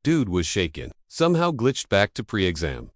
Dude was shaken. Somehow glitched back to pre-exam.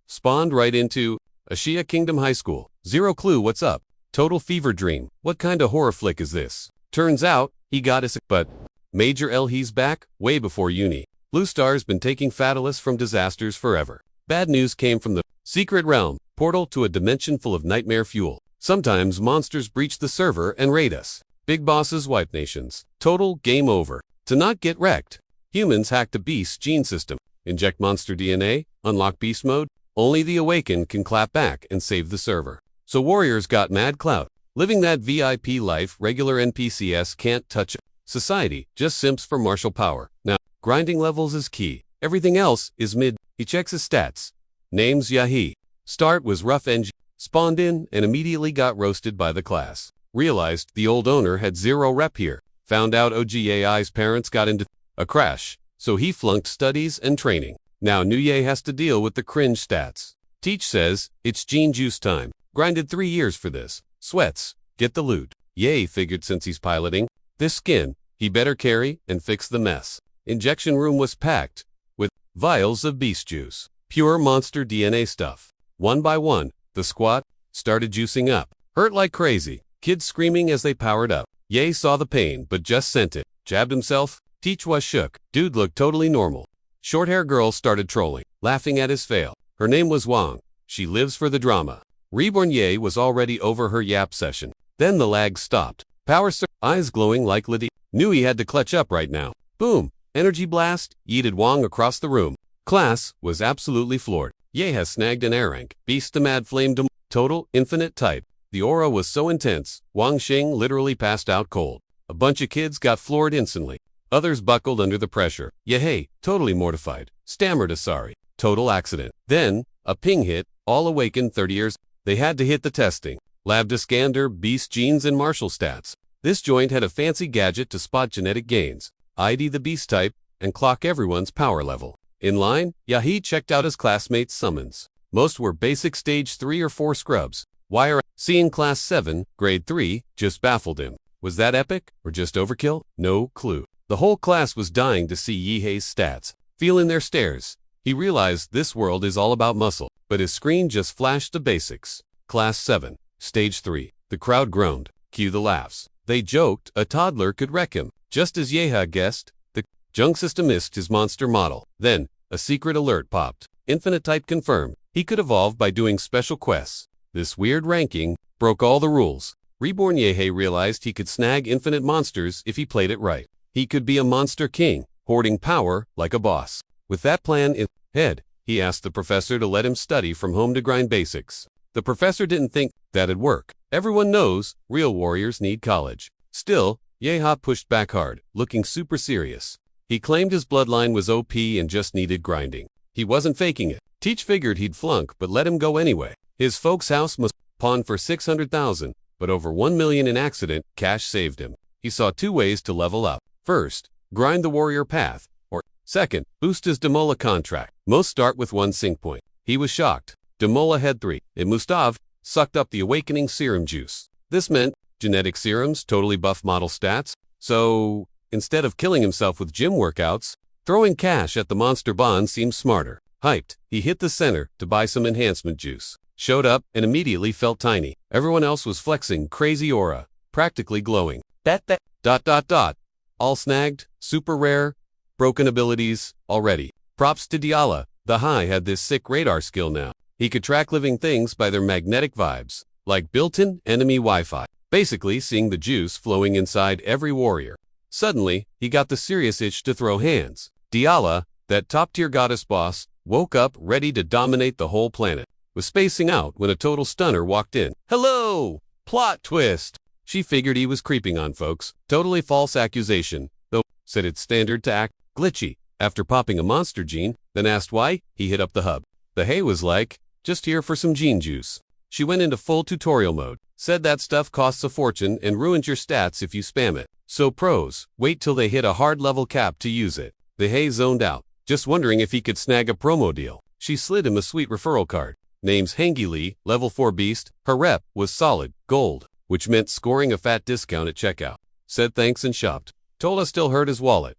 Spawned right into Ashia Kingdom High School. Zero clue what's up. Total fever dream. What kind of horror flick is this? Turns out, he got us, but Major L he's back, way before uni. Blue Star's been taking fatalists from disasters forever. Bad news came from the secret realm, portal to a dimension full of nightmare fuel. Sometimes monsters breach the server and raid us. Big bosses wipe nations. Total game over. To not get wrecked, humans hack the beast's gene system, inject monster DNA, unlock beast mode. Only the awakened can clap back and save the server. So warriors got mad clout. Living that VIP life regular NPCs can't touch. Society just simps for martial power. Now, grinding levels is key. Everything else is mid. He checks his stats. Name's Yahi. Start was rough engine. Spawned in and immediately got roasted by the class. Realized the old owner had zero rep here. Found out OGAI's parents got into a crash. So he flunked studies and training. Now Nuye has to deal with the cringe stats. Teach says, it's gene juice time. Grinded 3 years for this. Sweats. Get the loot. Ye figured since he's piloting this skin, he better carry and fix the mess. Injection room was packed with vials of beast juice. Pure monster DNA stuff. One by one, the squad started juicing up. Hurt like crazy. Kids screaming as they powered up. Ye saw the pain but just sent it. Jabbed himself. Teach was shook. Dude looked totally normal. Short-hair girl started trolling, laughing at his fail. Her name was Wang. She lives for the drama. Reborn Ye was already over her yap session. Then the lag stopped. Power eyes glowing like Liddy. Knew he had to clutch up right now. Boom. Energy blast. Yeeted Wang across the room. Class was absolutely floored. Ye has snagged an air rank. Beast the mad flame total infinite type. The aura was so intense, Wang Xing literally passed out cold. A bunch of kids got floored instantly. Others buckled under the pressure. Yehey, totally mortified. Stammered a sorry. Total accident. Then, a ping hit, all awakened 30 years. They had to hit the testing. Lab to scander, beast genes and martial stats. This joint had a fancy gadget to spot genetic gains, ID the beast type, and clock everyone's power level. In line, Yahi checked out his classmates' summons. Most were basic stage 3 or 4 scrubs. Wire seeing class 7, grade 3, just baffled him. Was that epic, or just overkill? No clue. The whole class was dying to see Yehei's stats. Feeling their stares, he realized this world is all about muscle, but his screen just flashed the basics. Class 7, Stage 3. The crowd groaned. Cue the laughs. They joked a toddler could wreck him. Just as Yeha guessed, the junk system missed his monster model. Then, a secret alert popped. Infinite type confirmed. He could evolve by doing special quests. This weird ranking broke all the rules. Reborn Yehei realized he could snag infinite monsters if he played it right. He could be a monster king, hoarding power like a boss. With that plan in head, he asked the professor to let him study from home to grind basics. The professor didn't think that'd work. Everyone knows real warriors need college. Still, Yeha pushed back hard, looking super serious. He claimed his bloodline was OP and just needed grinding. He wasn't faking it. Teach figured he'd flunk but let him go anyway. His folks' house must pawn for 600,000, but over 1 million in accident cash saved him. He saw 2 ways to level up. First, grind the warrior path, or second, boost his Demola contract. Most start with 1 sync point. He was shocked. Demola had 3, and Mustav sucked up the awakening serum juice. This meant genetic serums totally buff model stats, so instead of killing himself with gym workouts, throwing cash at the monster bond seemed smarter. Hyped, he hit the center to buy some enhancement juice. Showed up and immediately felt tiny. Everyone else was flexing crazy aura, practically glowing. Dot. All snagged, super rare, broken abilities, already. Props to Diala, the High had this sick radar skill now. He could track living things by their magnetic vibes, like built-in enemy Wi-Fi, basically seeing the juice flowing inside every warrior. Suddenly, he got the serious itch to throw hands. Diala, that top-tier goddess boss, woke up ready to dominate the whole planet. Was spacing out when a total stunner walked in. Hello! Plot twist! She figured he was creeping on folks. Totally false accusation, though said it's standard to act glitchy. After popping a monster gene, then asked why, he hit up the hub. The Hay was like, just here for some gene juice. She went into full tutorial mode. Said that stuff costs a fortune and ruins your stats if you spam it. So pros, wait till they hit a hard level cap to use it. The Hay zoned out, just wondering if he could snag a promo deal. She slid him a sweet referral card. Name's Hangi Lee, level 4 beast. Her rep was solid gold, which meant scoring a fat discount at checkout. Said thanks and shopped. Told us still hurt his wallet.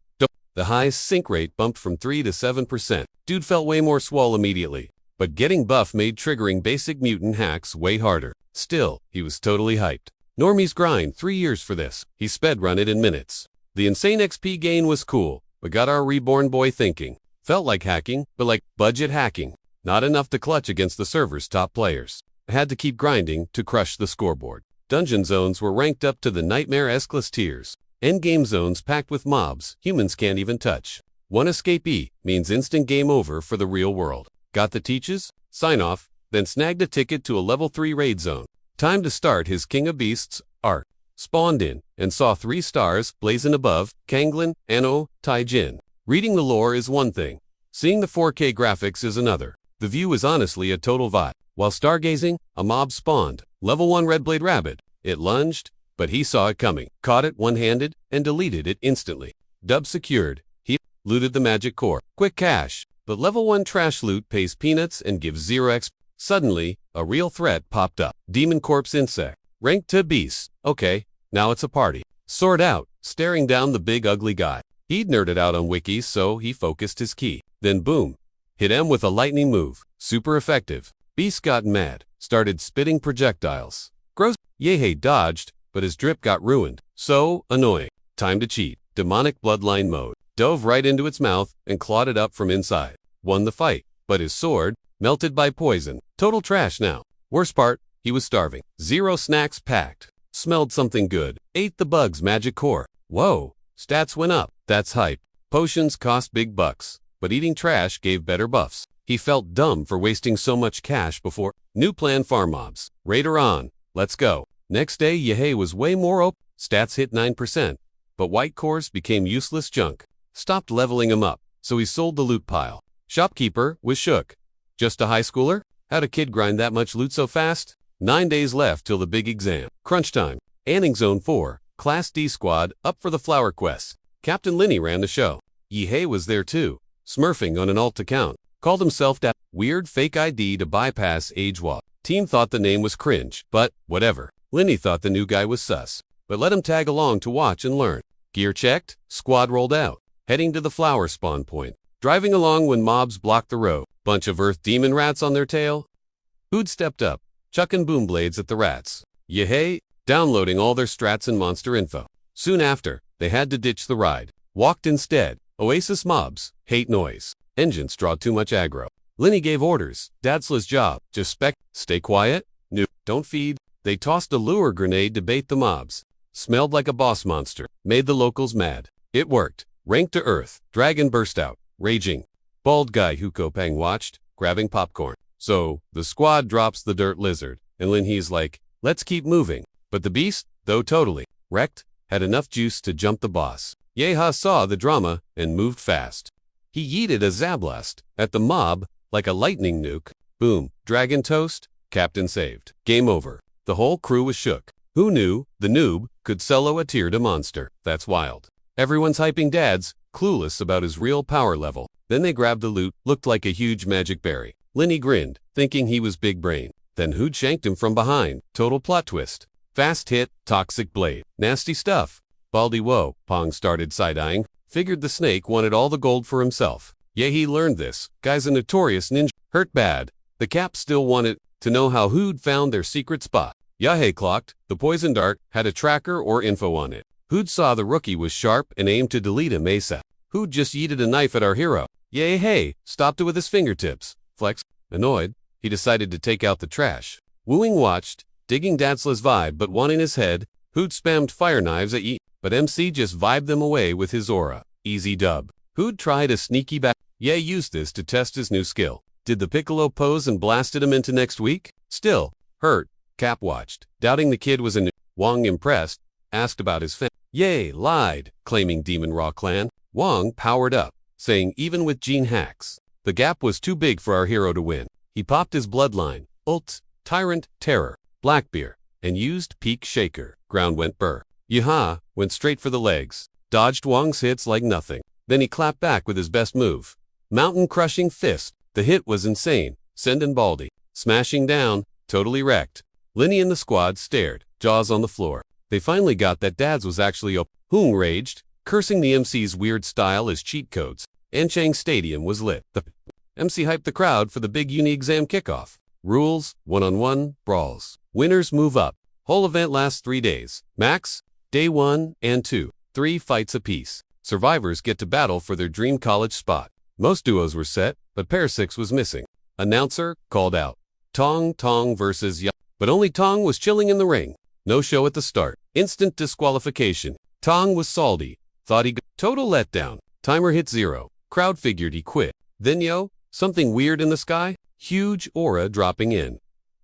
The high sync rate bumped from 3 to 7%. Dude felt way more swole immediately. But getting buff made triggering basic mutant hacks way harder. Still, he was totally hyped. Normies grind 3 years for this. He sped run it in minutes. The insane XP gain was cool, but got our reborn boy thinking. Felt like hacking, but like budget hacking. Not enough to clutch against the server's top players. I had to keep grinding to crush the scoreboard. Dungeon zones were ranked up to the nightmare-esque tiers. Endgame zones packed with mobs humans can't even touch. One escapee means instant game over for the real world. Got the teaches, sign off, then snagged a ticket to a level 3 raid zone. Time to start his King of Beasts art. Spawned in and saw 3 stars blazing above, Kanglin, Anno, Taijin. Reading the lore is one thing. Seeing the 4K graphics is another. The view is honestly a total vibe. While stargazing, a mob spawned. Level 1 Redblade Rabbit. It lunged, but he saw it coming. Caught it one-handed and deleted it instantly. Dub secured. He looted the magic core. Quick cash. But level 1 trash loot pays peanuts and gives 0 XP. Suddenly, a real threat popped up. Demon Corpse Insect. Ranked to beasts. Okay, now it's a party. Sword out, staring down the big ugly guy. He'd nerded out on wikis, so he focused his key. Then boom. Hit him with a lightning move. Super effective. Beast got mad. Started spitting projectiles. Gross. Yahello dodged, but his drip got ruined. So annoying. Time to cheat. Demonic bloodline mode. Dove right into its mouth and clawed it up from inside. Won the fight. But his sword, melted by poison. Total trash now. Worst part, he was starving. 0 snacks packed. Smelled something good. Ate the bug's magic core. Whoa. Stats went up. That's hype. Potions cost big bucks. But eating trash gave better buffs. He felt dumb for wasting so much cash before. New plan farm mobs. Raider on. Let's go. Next day Yahello was way more OP. Stats hit 9%. But white cores became useless junk. Stopped leveling him up, so he sold the loot pile. Shopkeeper was shook. Just a high schooler? How'd a kid grind that much loot so fast? 9 days left till the big exam. Crunch time. Anning Zone 4. Class D squad up for the flower quest. Captain Linny ran the show. Yahello was there too. Smurfing on an alt account. Called himself that weird fake ID to bypass age walk. Team thought the name was cringe, but whatever. Linny thought the new guy was sus, but let him tag along to watch and learn. Gear checked, squad rolled out, heading to the flower spawn point. Driving along when mobs blocked the road. Bunch of earth demon rats on their tail. Who'd stepped up, chucking boom blades at the rats. Yahello, downloading all their strats and monster info. Soon after, they had to ditch the ride. Walked instead. Oasis mobs, hate noise. Engines draw too much aggro. Linny gave orders. Dadsla's job, just stay quiet, don't feed. They tossed a lure grenade to bait the mobs. Smelled like a boss monster. Made the locals mad. It worked. Ranked to earth. Dragon burst out. Raging. Bald guy who Kopang watched, grabbing popcorn. So, the squad drops the dirt lizard, and Linhy's like, let's keep moving. But the beast, though totally wrecked, had enough juice to jump the boss. Yahello saw the drama and moved fast. He yeeted a Zablast at the mob like a lightning nuke. Boom. Dragon toast. Captain saved. Game over. The whole crew was shook. Who knew the noob could solo a tier to monster? That's wild. Everyone's hyping Dads, clueless about his real power level. Then they grabbed the loot, looked like a huge magic berry. Linny grinned, thinking he was big brain. Then who'd shanked him from behind? Total plot twist. Fast hit, toxic blade. Nasty stuff. Baldy whoa, Pong started side-eyeing. Figured the snake wanted all the gold for himself. Yeah, he learned this. Guy's a notorious ninja. Hurt bad. The Cap still wanted to know how who'd found their secret spot. Yahello clocked. The poison dart had a tracker or info on it. Who'd saw the rookie was sharp and aimed to delete him ASAP. Who'd just yeeted a knife at our hero. Yahello stopped it with his fingertips. Flex. Annoyed, he decided to take out the trash. Wooing watched, digging Dadsla's vibe but one in his head. Who'd spammed fire knives at but MC just vibed them away with his aura. Easy dub. Who'd tried a sneaky back. Ye used this to test his new skill. Did the Piccolo pose and blasted him into next week? Still, hurt. Cap watched, doubting the kid was a new. Wong impressed, asked about his Ye lied, claiming Demon Raw Clan. Wong powered up, saying even with gene hacks, the gap was too big for our hero to win. He popped his bloodline, ult, Tyrant, Terror, Blackbeard, and used Peak Shaker. Ground went burr. Yaha went straight for the legs, dodged Wong's hits like nothing. Then he clapped back with his best move. Mountain Crushing Fist. The hit was insane, sending Baldy smashing down, totally wrecked. Linny and the squad stared, jaws on the floor. They finally got that Dads was actually Hung raged, cursing the MC's weird style as cheat codes. Anchang Stadium was lit. The MC hyped the crowd for the big uni exam kickoff. Rules, one-on-one, brawls. Winners move up. Whole event lasts 3 days. Max, day 1 and 2. 3 fights apiece. Survivors get to battle for their dream college spot. Most duos were set, but pair 6 was missing. Announcer called out. Tong versus Ya. But only Tong was chilling in the ring. No show at the start. Instant disqualification. Tong was salty. Thought he got total letdown. Timer hit 0. Crowd figured he quit. Then something weird in the sky? Huge aura dropping in.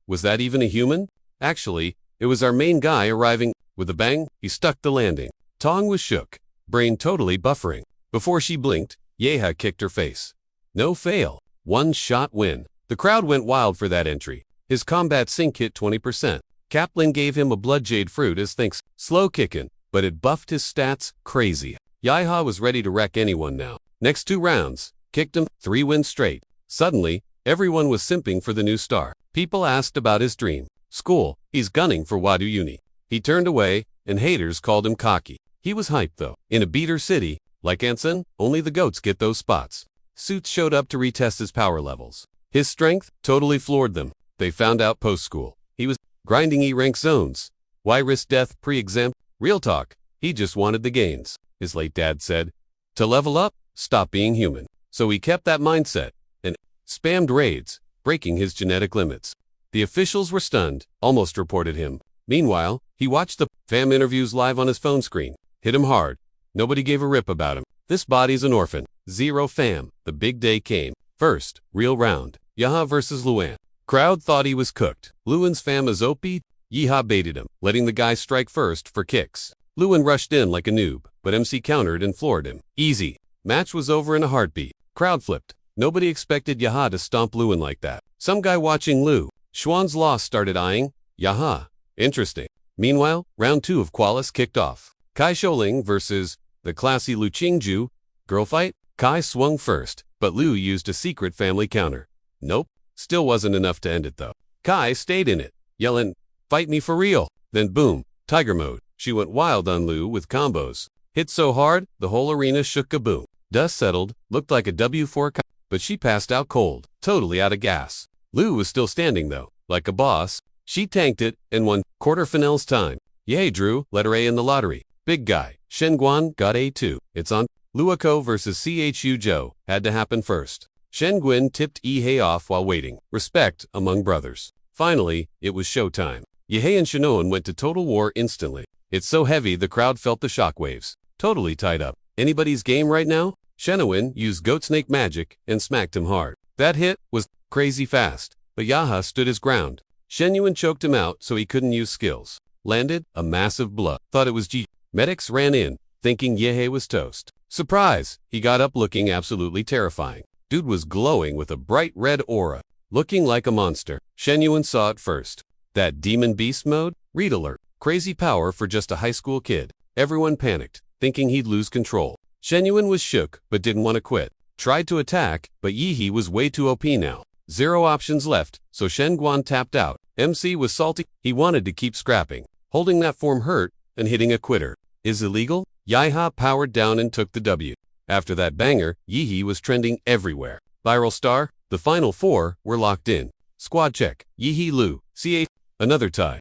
Was that even a human? Actually, it was our main guy arriving. With a bang, he stuck the landing. Tong was shook. Brain totally buffering. Before she blinked, Yeha kicked her face. No fail. 1-shot win. The crowd went wild for that entry. His combat sync hit 20%. Kaplan gave him a blood jade fruit as thanks. Slow kickin', but it buffed his stats crazy. Yeha was ready to wreck anyone now. Next 2 rounds, kicked him, 3 wins straight. Suddenly, everyone was simping for the new star. People asked about his dream. School, he's gunning for Wadu Uni. He turned away, and haters called him cocky. He was hyped though. In a beater city, like Anson, only the goats get those spots. Suits showed up to retest his power levels. His strength totally floored them. They found out post-school. He was grinding E-rank zones. Why risk death pre-exam? Real talk, he just wanted the gains. His late dad said, to level up, stop being human. So he kept that mindset and spammed raids, breaking his genetic limits. The officials were stunned, almost reported him. Meanwhile, he watched the fam interviews live on his phone screen. Hit him hard. Nobody gave a rip about him. This body's an orphan. 0 fam. The big day came. First, real round. Yaha versus Luan. Crowd thought he was cooked. Luan's fam is OP. Yeha baited him, letting the guy strike first for kicks. Luan rushed in like a noob, but MC countered and floored him. Easy. Match was over in a heartbeat. Crowd flipped. Nobody expected Yaha to stomp Luan like that. Some guy watching Lu Xuan's loss started eyeing Yaha. Interesting. Meanwhile, round 2 of Qualis kicked off. Kai Shouling versus the classy Lu Qingju. Girl fight? Kai swung first, but Lu used a secret family counter. Nope. Still wasn't enough to end it though. Kai stayed in it, yelling, fight me for real. Then boom, tiger mode. She went wild on Lu with combos. Hit so hard, the whole arena shook kaboom. Dust settled, looked like a W4 but she passed out cold, totally out of gas. Lu was still standing though, like a boss. She tanked it and won quarterfinals time. Yay Drew, letter A in the lottery. Big guy, Shen Guan got A2. It's on. Luako versus CHU Joe had to happen first. Shen Guan tipped Yehei off while waiting. Respect among brothers. Finally, it was showtime. Yehei and Shinoan went to total war instantly. It's so heavy the crowd felt the shockwaves. Totally tied up. Anybody's game right now? Shenoan used goat snake magic and smacked him hard. That hit was crazy fast, but Yaha stood his ground. Shenyuan choked him out so he couldn't use skills. Landed a massive blow. Thought it was G. Medics ran in, thinking Yehei was toast. Surprise! He got up looking absolutely terrifying. Dude was glowing with a bright red aura, looking like a monster. Shenyuan saw it first. That demon beast mode? Read alert. Crazy power for just a high school kid. Everyone panicked, thinking he'd lose control. Shenyuan was shook, but didn't want to quit. Tried to attack, but Yehei was way too OP now. 0 options left, so Shen Guan tapped out. MC was salty. He wanted to keep scrapping. Holding that form hurt, and hitting a quitter is illegal? Yeha powered down and took the W. After that banger, Yehei was trending everywhere. Viral star, the final 4 were locked in. Squad check. Yehei Lu, CH. Another tie.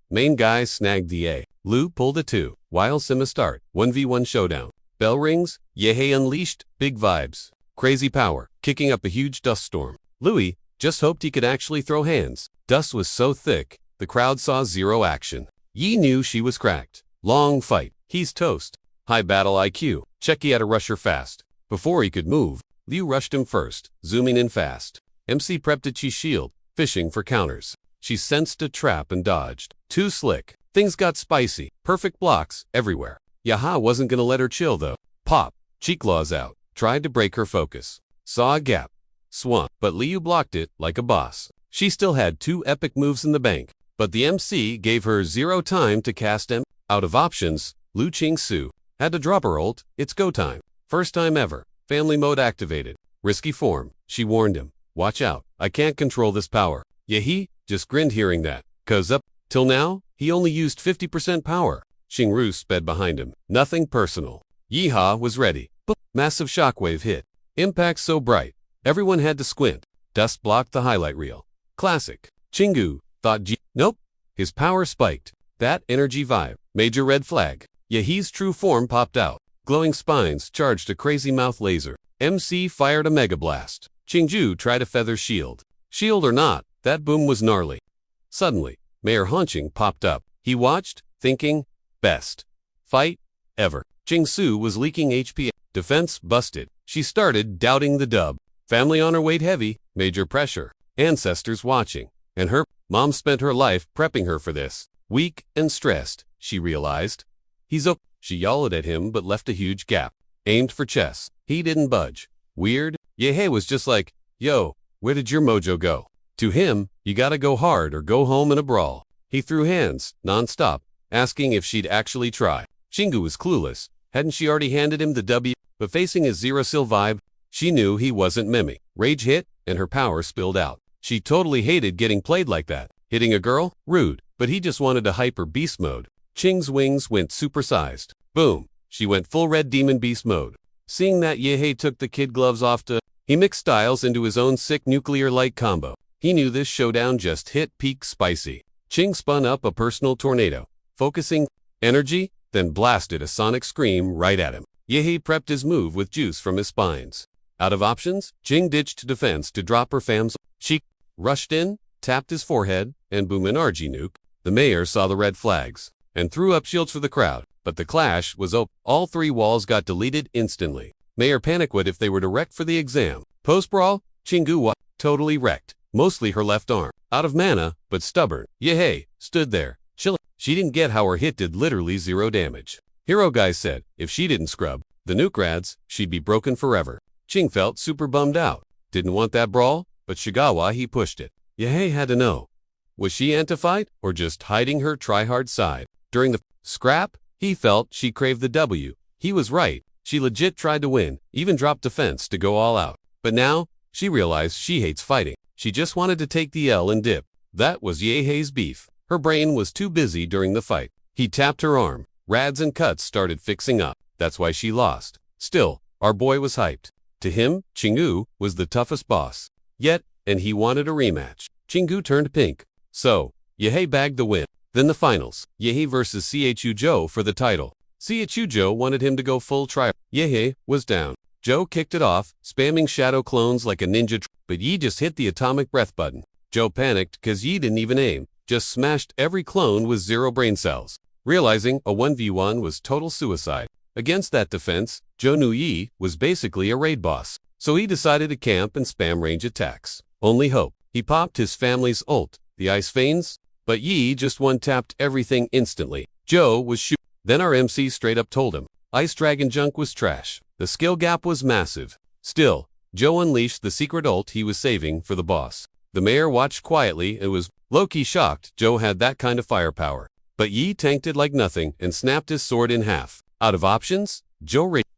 Main guy snagged the A. Lu pulled a 2. While Sima start. 1v1 showdown. Bell rings. Yehei unleashed. Big vibes. Crazy power. Kicking up a huge dust storm. Louis just hoped he could actually throw hands. Dust was so thick, the crowd saw 0 action. Yi knew she was cracked. Long fight. He's toast. High battle IQ. Checky had to rush her fast. Before he could move, Liu rushed him first, zooming in fast. MC prepped a chi shield, fishing for counters. She sensed a trap and dodged. Too slick. Things got spicy. Perfect blocks everywhere. Yaha wasn't gonna let her chill though. Pop. Cheek claws out. Tried to break her focus. Saw a gap. Swung. But Liu blocked it like a boss. She still had 2 epic moves in the bank. But the MC gave her 0 time to cast M. Out of options, Lu Qingsu had to drop her ult. It's go time. First time ever. Family mode activated. Risky form. She warned him. Watch out. I can't control this power. Yehei just grinned hearing that. 'Cause up till now, he only used 50% power. Xingru sped behind him. Nothing personal. Yeehaw was ready. Massive shockwave hit. Impact so bright, everyone had to squint. Dust blocked the highlight reel. Classic. Chingu thought nope. His power spiked. That energy vibe. Major red flag. Yehee's true form popped out. Glowing spines charged a crazy mouth laser. MC fired a mega blast. Chingju tried a feather shield. Shield or not, that boom was gnarly. Suddenly, Mayor Honching popped up. He watched, thinking, best fight ever. Jingsu was leaking HP. Defense busted. She started doubting the dub. Family honor weighed heavy, major pressure. Ancestors watching. And her mom spent her life prepping her for this. Weak and stressed, she realized. He's up. She yelled at him but left a huge gap. Aimed for chess. He didn't budge. Weird. Yehei was just like, yo, where did your mojo go? To him, you gotta go hard or go home in a brawl. He threw hands, non-stop, asking if she'd actually try. Chingu was clueless. Hadn't she already handed him the W? But facing his zero-sil vibe, she knew he wasn't mimi. Rage hit, and her power spilled out. She totally hated getting played like that. Hitting a girl? Rude. But he just wanted a hyper beast mode. Ching's wings went supersized. Boom. She went full red demon beast mode. Seeing that, Yehei took the kid gloves off to... He mixed styles into his own sick nuclear-like combo. He knew this showdown just hit peak spicy. Ching spun up a personal tornado. Focusing energy, then blasted a sonic scream right at him. Yehei prepped his move with juice from his spines. Out of options, Ching ditched defense to drop her fam's. She rushed in, tapped his forehead, and boom an RG nuke. The mayor saw the red flags and threw up shields for the crowd, but the clash was open. All three walls got deleted instantly. Mayor panicked if they were to wreck for the exam. Post-brawl, Chingu was totally wrecked, mostly her left arm. Out of mana, but stubborn, Yehei stood there, chilling. She didn't get how her hit did literally 0 damage. Hero Guy said if she didn't scrub the nuke rads, she'd be broken forever. Ching felt super bummed out. Didn't want that brawl, but Shigawa he pushed it. Yehei had to know. Was she anti-fight or just hiding her try-hard side? During the scrap, he felt she craved the W. He was right. She legit tried to win, even dropped defense to go all out. But now, she realized she hates fighting. She just wanted to take the L and dip. That was Yehei's beef. Her brain was too busy during the fight. He tapped her arm. Rads and cuts started fixing up. That's why she lost. Still, our boy was hyped. To him, Chingu was the toughest boss. Yet, and he wanted a rematch. Chingu turned pink. So, Yehei bagged the win. Then the finals. Yehei versus Chu Joe for the title. Chu Joe wanted him to go full try. Yehei was down. Joe kicked it off, spamming shadow clones like a ninja, but Yi just hit the atomic breath button. Joe panicked cause Yi didn't even aim, just smashed every clone with 0 brain cells. Realizing a 1v1 was total suicide. Against that defense, Joe knew Yi was basically a raid boss, so he decided to camp and spam range attacks. Only hope. He popped his family's ult, the Ice Veins, but Yi just one-tapped everything instantly. Joe was shooting. Then our MC straight up told him, Ice Dragon junk was trash. The skill gap was massive. Still, Joe unleashed the secret ult he was saving for the boss. The mayor watched quietly and was low-key shocked Joe had that kind of firepower. But Yi tanked it like nothing and snapped his sword in half. Out of options,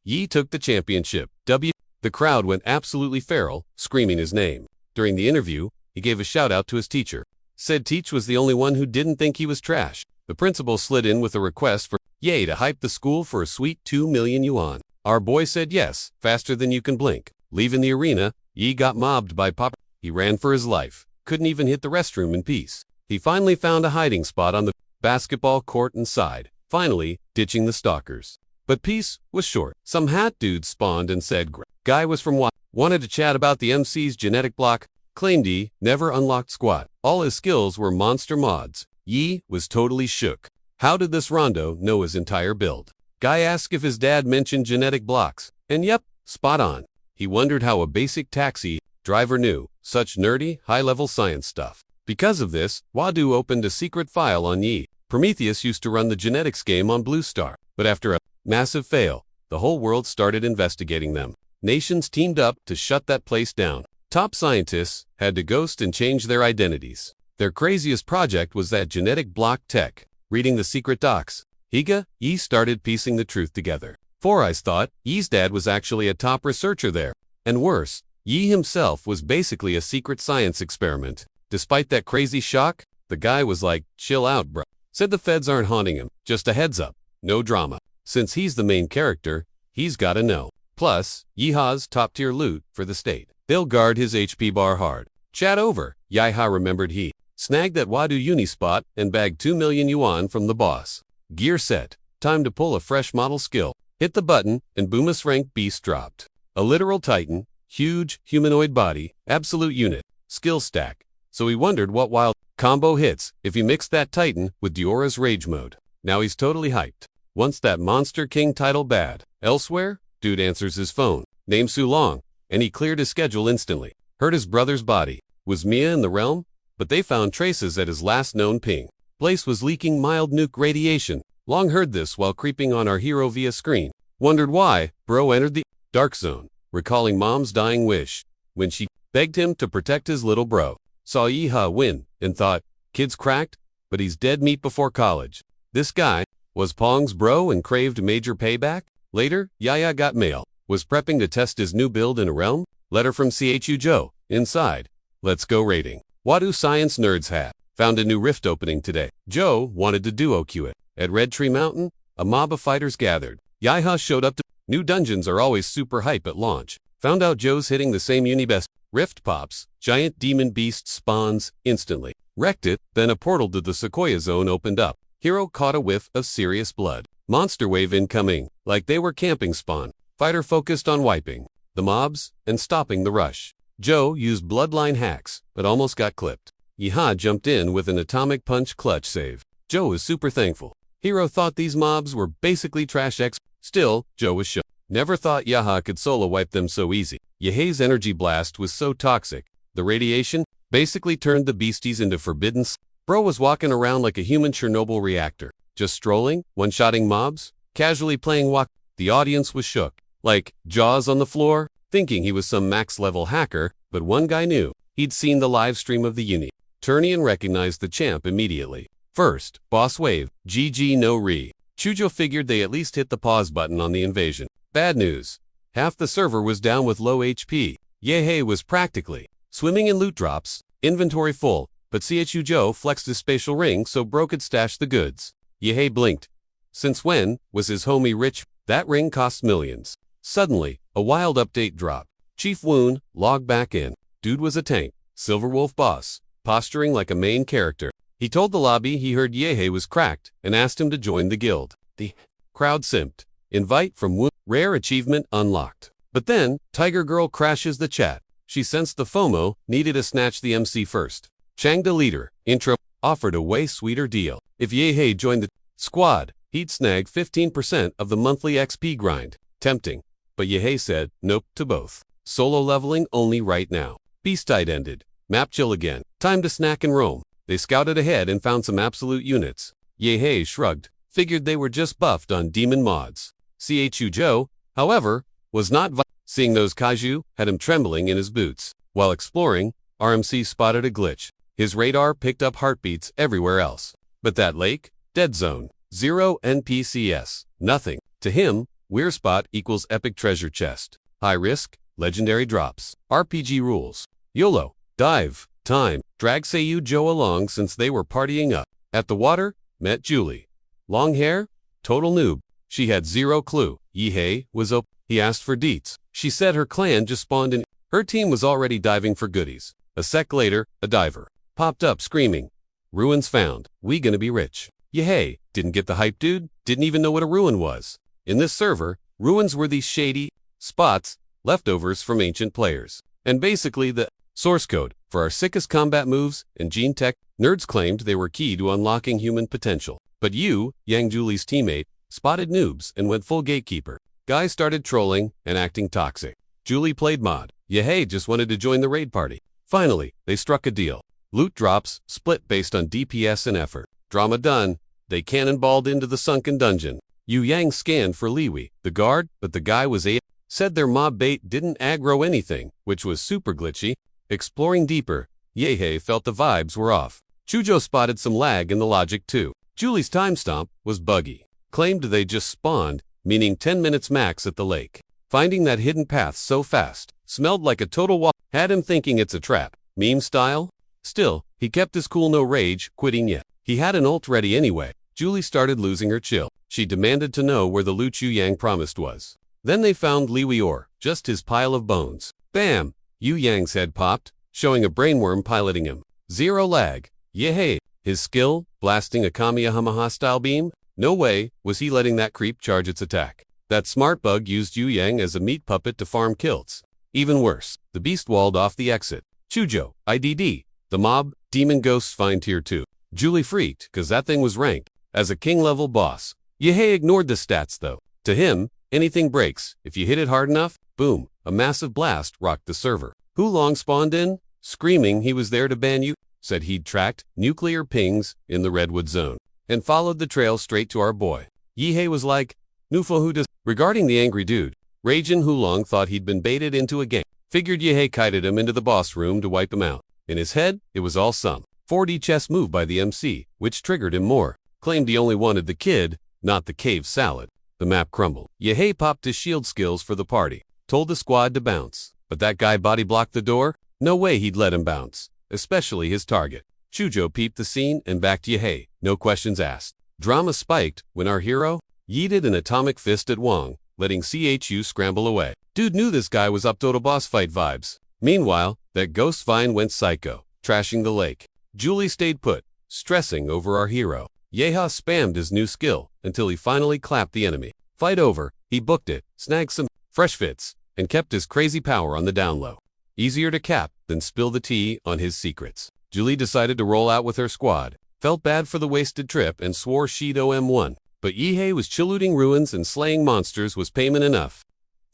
Yi took the championship. The crowd went absolutely feral, screaming his name. During the interview, he gave a shout-out to his teacher. Said Teach was the only one who didn't think he was trash. The principal slid in with a request for Ye to hype the school for a sweet 2 million yuan. Our boy said yes, faster than you can blink. Leaving the arena, Yi got mobbed by Pop. He ran for his life. Couldn't even hit the restroom in peace. He finally found a hiding spot on the basketball court inside, finally ditching the stalkers. But peace was short. Some hat dudes spawned and said guy was from wanted to chat about the MC's genetic block, claimed he never unlocked squat. All his skills were monster mods. Yi was totally shook. How did this Rondo know his entire build? Guy asked if his dad mentioned genetic blocks, and yep, spot on. He wondered how a basic taxi driver knew such nerdy, high-level science stuff. Because of this, Wadu opened a secret file on Yi. Prometheus used to run the genetics game on Blue Star, but after a massive fail, the whole world started investigating them. Nations teamed up to shut that place down. Top scientists had to ghost and change their identities. Their craziest project was that genetic block tech. Reading the secret docs, Yi started piecing the truth together. Four Eyes thought Yi's dad was actually a top researcher there. And worse, Yi himself was basically a secret science experiment. Despite that crazy shock, the guy was like, chill out bro. Said the feds aren't haunting him, just a heads up, no drama. Since he's the main character, he's gotta know. Plus, Yeeha's top-tier loot for the state. They'll guard his HP bar hard. Chat over. Yeeha remembered he snagged that Wadu uni spot and bagged 2 million yuan from the boss. Gear set. Time to pull a fresh model skill. Hit the button, and Boomus rank beast dropped. A literal titan, huge, humanoid body, absolute unit, skill stack. So he wondered what wild combo hits if he mixed that titan with Diora's rage mode. Now he's totally hyped. Once that Monster King title bad. Elsewhere, dude answers his phone. Name Su Long, and he cleared his schedule instantly. Heard his brother's body. Was Mia in the realm? But they found traces at his last known ping. Place was leaking mild nuke radiation. Long heard this while creeping on our hero via screen. Wondered why, bro entered the dark zone, recalling mom's dying wish, when she begged him to protect his little bro. Saw Yeeha win, and thought, kid's cracked, but he's dead meat before college. This guy was Pong's bro and craved major payback? Later, Yaya got mail. Was prepping to test his new build in a realm? Letter from Chu Joe. Inside. Let's go rating. Wadu Science Nerds hat. Found a new rift opening today. Joe wanted to duo queue it. At Red Tree Mountain, a mob of fighters gathered. Yaya showed up to new dungeons are always super hype at launch. Found out Joe's hitting the same uni best. Rift pops. Giant demon beast spawns instantly. Wrecked it, then a portal to the Sequoia Zone opened up. Hero caught a whiff of serious blood. Monster wave incoming, like they were camping spawn. Fighter focused on wiping the mobs and stopping the rush. Joe used bloodline hacks, but almost got clipped. Yeeha jumped in with an atomic punch clutch save. Joe was super thankful. Hero thought these mobs were basically trash X. Still, Joe was shook. Never thought Yeeha could solo wipe them so easy. Yehe's energy blast was so toxic. The radiation basically turned the beasties into forbidden. Bro was walking around like a human Chernobyl reactor. Just strolling, one-shotting mobs, casually playing walk. The audience was shook. Like, jaws on the floor, thinking he was some max-level hacker, but one guy knew. He'd seen the live stream of the uni. Turnian recognized the champ immediately. First, boss wave, GG no re. Chujo figured they at least hit the pause button on the invasion. Bad news. Half the server was down with low HP. Yehe was practically swimming in loot drops, inventory full, but Chu Joe flexed his spatial ring so bro could stash the goods. Yehe blinked. Since when was his homie rich? That ring cost millions. Suddenly, a wild update dropped. Chief Woon logged back in. Dude was a tank, Silverwolf boss, posturing like a main character. He told the lobby he heard Yehe was cracked and asked him to join the guild. The crowd simped. Invite from Woon. Rare achievement unlocked. But then, Tiger Girl crashes the chat. She sensed the FOMO, needed to snatch the MC first. Changda leader, intro, offered a way sweeter deal. If Yehe joined the squad, he'd snag 15% of the monthly XP grind. Tempting. But Yehe said, nope to both. Solo leveling only right now. Beastide ended. Map chill again. Time to snack and roam. They scouted ahead and found some absolute units. Yehe shrugged. Figured they were just buffed on demon mods. Chu Joe, however, was not seeing those kaiju had him trembling in his boots. While exploring, RMC spotted a glitch. His radar picked up heartbeats everywhere else. But that lake? Dead zone. 0 NPCs. Nothing. To him, Weir spot equals epic treasure chest. High risk, legendary drops. RPG rules. YOLO. Dive. Time. Drag Seiyu Joe along since they were partying up. At the water, met Julie. Long hair? Total noob. She had zero clue. Yehe was up. He asked for deets. She said her clan just spawned in. Her team was already diving for goodies. A sec later, a diver popped up screaming, ruins found. We gonna be rich. Yehe didn't get the hype, dude. Didn't even know what a ruin was. In this server, ruins were these shady spots, leftovers from ancient players. And basically the source code for our sickest combat moves and gene tech. Nerds claimed they were key to unlocking human potential. But Yang Julie's teammate, spotted noobs and went full gatekeeper. Guys started trolling and acting toxic. Julie played mod. Yehe just wanted to join the raid party. Finally, they struck a deal. Loot drops, split based on DPS and effort. Drama done. They cannonballed into the sunken dungeon. Yang scanned for Liwi, the guard, but the guy was said their mob bait didn't aggro anything, which was super glitchy. Exploring deeper, Yehe felt the vibes were off. Chujo spotted some lag in the logic too. Julie's time stomp was buggy. Claimed they just spawned, meaning 10 minutes max at the lake. Finding that hidden path so fast, smelled like a total walk, had him thinking it's a trap. Meme style? Still, he kept his cool, no rage, quitting yet. He had an ult ready anyway. Julie started losing her chill. She demanded to know where the loot Yang promised was. Then they found Li Weior, just his pile of bones. Bam! Yu Yang's head popped, showing a brainworm piloting him. Zero lag. Yehey! His skill, blasting a Kamehameha-style beam? No way was he letting that creep charge its attack. That smart bug used Yu Yang as a meat puppet to farm kills. Even worse, the beast walled off the exit. Chujo, IDD. The mob, demon ghosts find tier 2. Julie freaked, cause that thing was ranked as a king-level boss. Yehey ignored the stats though. To him, anything breaks. If you hit it hard enough, boom, a massive blast rocked the server. Hulong spawned in, screaming he was there to ban you, said he'd tracked nuclear pings in the Redwood Zone, and followed the trail straight to our boy. Yehey was like, Nufo who does. Regarding the angry dude, Ragin Hulong thought he'd been baited into a game. Figured Yehey kited him into the boss room to wipe him out. In his head, it was all some 4D chess move by the MC, which triggered him more. Claimed he only wanted the kid, not the cave salad. The map crumbled. Yehey popped his shield skills for the party. Told the squad to bounce. But that guy body blocked the door? No way he'd let him bounce. Especially his target. Chujo peeped the scene and backed Yehey. No questions asked. Drama spiked when our hero yeeted an atomic fist at Wong, letting CHU scramble away. Dude knew this guy was up to boss fight vibes. Meanwhile, that ghost vine went psycho, trashing the lake. Julie stayed put, stressing over our hero. Yeha spammed his new skill until he finally clapped the enemy. Fight over, he booked it, snagged some fresh fits, and kept his crazy power on the down low. Easier to cap than spill the tea on his secrets. Julie decided to roll out with her squad, felt bad for the wasted trip and swore she'd OM1. But Yehey was chillooting ruins and slaying monsters was payment enough.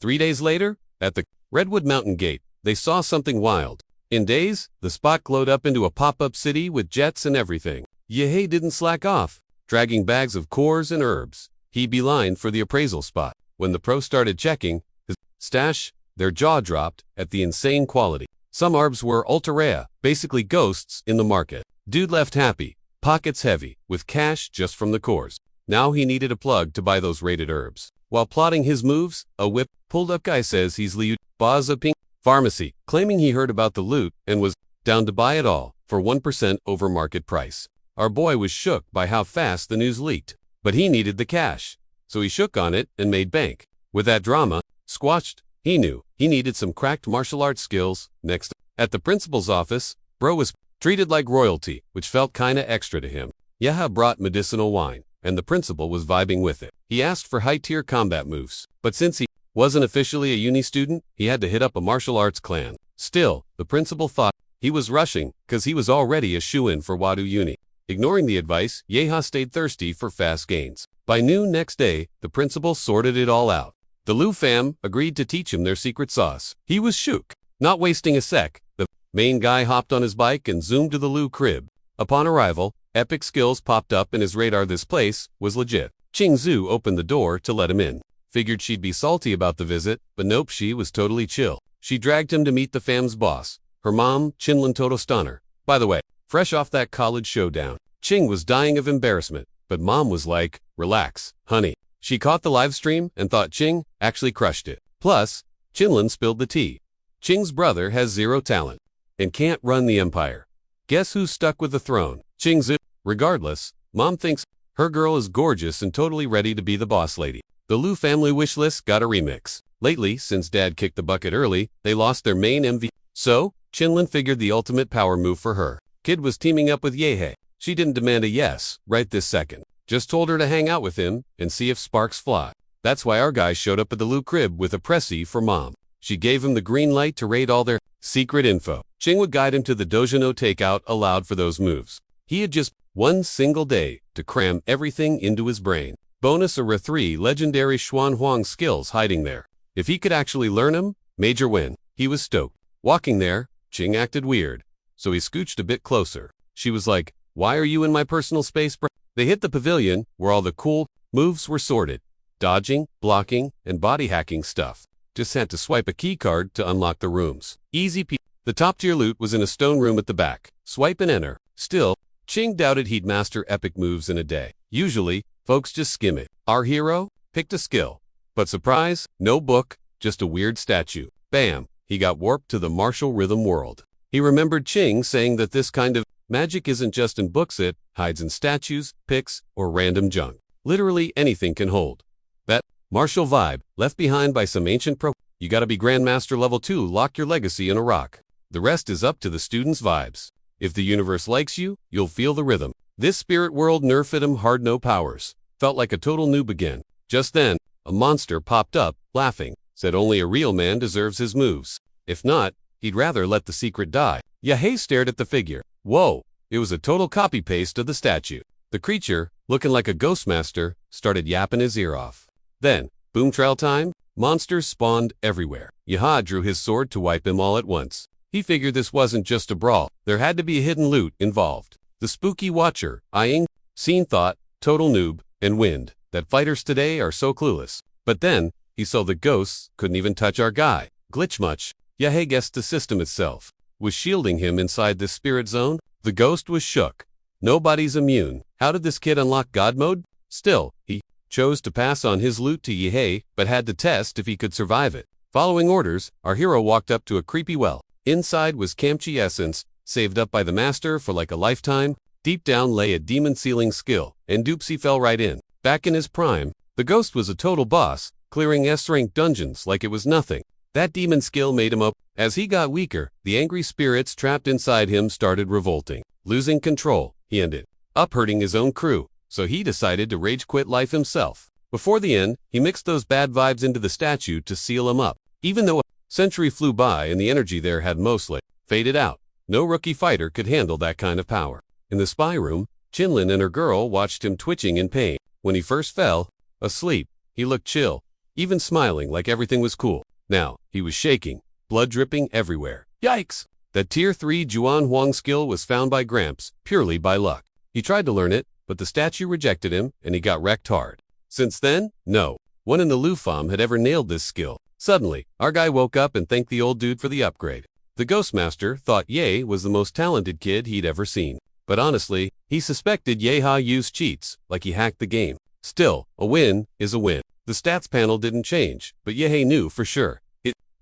3 days later, at the Redwood Mountain Gate, they saw something wild. In days, the spot glowed up into a pop-up city with jets and everything. Yehey didn't slack off, dragging bags of cores and herbs. He beelined for the appraisal spot. When the pros started checking his stash, their jaw dropped at the insane quality. Some herbs were ultra rare, basically ghosts in the market. Dude left happy, pockets heavy, with cash just from the cores. Now he needed a plug to buy those rated herbs. While plotting his moves, a whip pulled up guy says he's Liu Baza Ping Pharmacy, claiming he heard about the loot and was down to buy it all for 1% over market price. Our boy was shook by how fast the news leaked, but he needed the cash, so he shook on it and made bank. With that drama squashed, he knew he needed some cracked martial arts skills. Next, at the principal's office, bro was treated like royalty, which felt kinda extra to him. Yaha brought medicinal wine, and the principal was vibing with it. He asked for high-tier combat moves, but since he wasn't officially a uni student, he had to hit up a martial arts clan. Still, the principal thought he was rushing, cause he was already a shoo-in for Wadu Uni. Ignoring the advice, Yeha stayed thirsty for fast gains. By noon next day, the principal sorted it all out. The Lu fam agreed to teach him their secret sauce. He was shook. Not wasting a sec, the main guy hopped on his bike and zoomed to the Lu crib. Upon arrival, epic skills popped up in his radar. This place was legit. Ching Zhu opened the door to let him in. Figured she'd be salty about the visit, but nope, she was totally chill. She dragged him to meet the fam's boss, her mom, Chinlin Totostaner. By the way, fresh off that college showdown, Ching was dying of embarrassment, but mom was like, relax, honey. She caught the live stream and thought Ching actually crushed it. Plus, Chinlin spilled the tea. Ching's brother has zero talent and can't run the empire. Guess who's stuck with the throne? Ching Zhu. Regardless, mom thinks her girl is gorgeous and totally ready to be the boss lady. The Lu family wish list got a remix. Lately, since dad kicked the bucket early, they lost their main MVP. So, Chinlin figured the ultimate power move for her. Kid was teaming up with Yehey. She didn't demand a yes right this second. Just told her to hang out with him and see if sparks fly. That's why our guy showed up at the Lu crib with a pressy for mom. She gave him the green light to raid all their secret info. Ching would guide him to the Dojano takeout allowed for those moves. He had just one single day to cram everything into his brain. Bonus are 3 legendary Xuan Huang skills hiding there. If he could actually learn them, major win. He was stoked. Walking there, Ching acted weird, so he scooched a bit closer. She was like, "Why are you in my personal space, bro?" They hit the pavilion, where all the cool moves were sorted. Dodging, blocking, and body hacking stuff. Just had to swipe a keycard to unlock the rooms. Easy peasy. The top-tier loot was in a stone room at the back. Swipe and enter. Still, Ching doubted he'd master epic moves in a day. Usually, folks just skim it. Our hero picked a skill. But surprise, no book, just a weird statue. Bam, he got warped to the martial rhythm world. He remembered Ching saying that this kind of magic isn't just in books, it hides in statues, pics, or random junk. Literally anything can hold that Martial vibe, left behind by some ancient pro. You gotta be Grandmaster level 2, lock your legacy in a rock. The rest is up to the students' vibes. If the universe likes you, you'll feel the rhythm. This spirit world nerfed him hard, no powers. Felt like a total noob again. Just then, a monster popped up, laughing. Said only a real man deserves his moves. If not, he'd rather let the secret die. Yahello stared at the figure. Whoa, it was a total copy-paste of the statue. The creature, looking like a ghostmaster, started yapping his ear off. Then, boom trail time, monsters spawned everywhere. Yaha drew his sword to wipe them all at once. He figured this wasn't just a brawl, there had to be a hidden loot involved. The spooky watcher, eyeing, scene thought, total noob, and wind, that fighters today are so clueless. But then, he saw the ghosts couldn't even touch our guy. Glitch much? Yahello guessed the system itself was shielding him inside this spirit zone. The ghost was shook. Nobody's immune. How did this kid unlock God mode? Still, he chose to pass on his loot to Yahello, but had to test if he could survive it. Following orders, our hero walked up to a creepy well. Inside was Kamchi essence, saved up by the master for like a lifetime. Deep down lay a demon sealing skill, and Doopsie fell right in. Back in his prime, the ghost was a total boss, clearing S-rank dungeons like it was nothing. That demon skill made him up. As he got weaker, the angry spirits trapped inside him started revolting. Losing control, he ended up hurting his own crew, so he decided to rage quit life himself. Before the end, he mixed those bad vibes into the statue to seal him up. Even though a century flew by and the energy there had mostly faded out, no rookie fighter could handle that kind of power. In the spy room, Chinlin and her girl watched him twitching in pain. When he first fell asleep, he looked chill, even smiling like everything was cool. Now, he was shaking, blood dripping everywhere. Yikes! That Tier 3 Juan Huang skill was found by Gramps, purely by luck. He tried to learn it, but the statue rejected him, and he got wrecked hard. Since then, no one in the Lufam had ever nailed this skill. Suddenly, our guy woke up and thanked the old dude for the upgrade. The Ghostmaster thought Ye was the most talented kid he'd ever seen. But honestly, he suspected Yeha used cheats, like he hacked the game. Still, a win is a win. The stats panel didn't change, but Yehe knew for sure.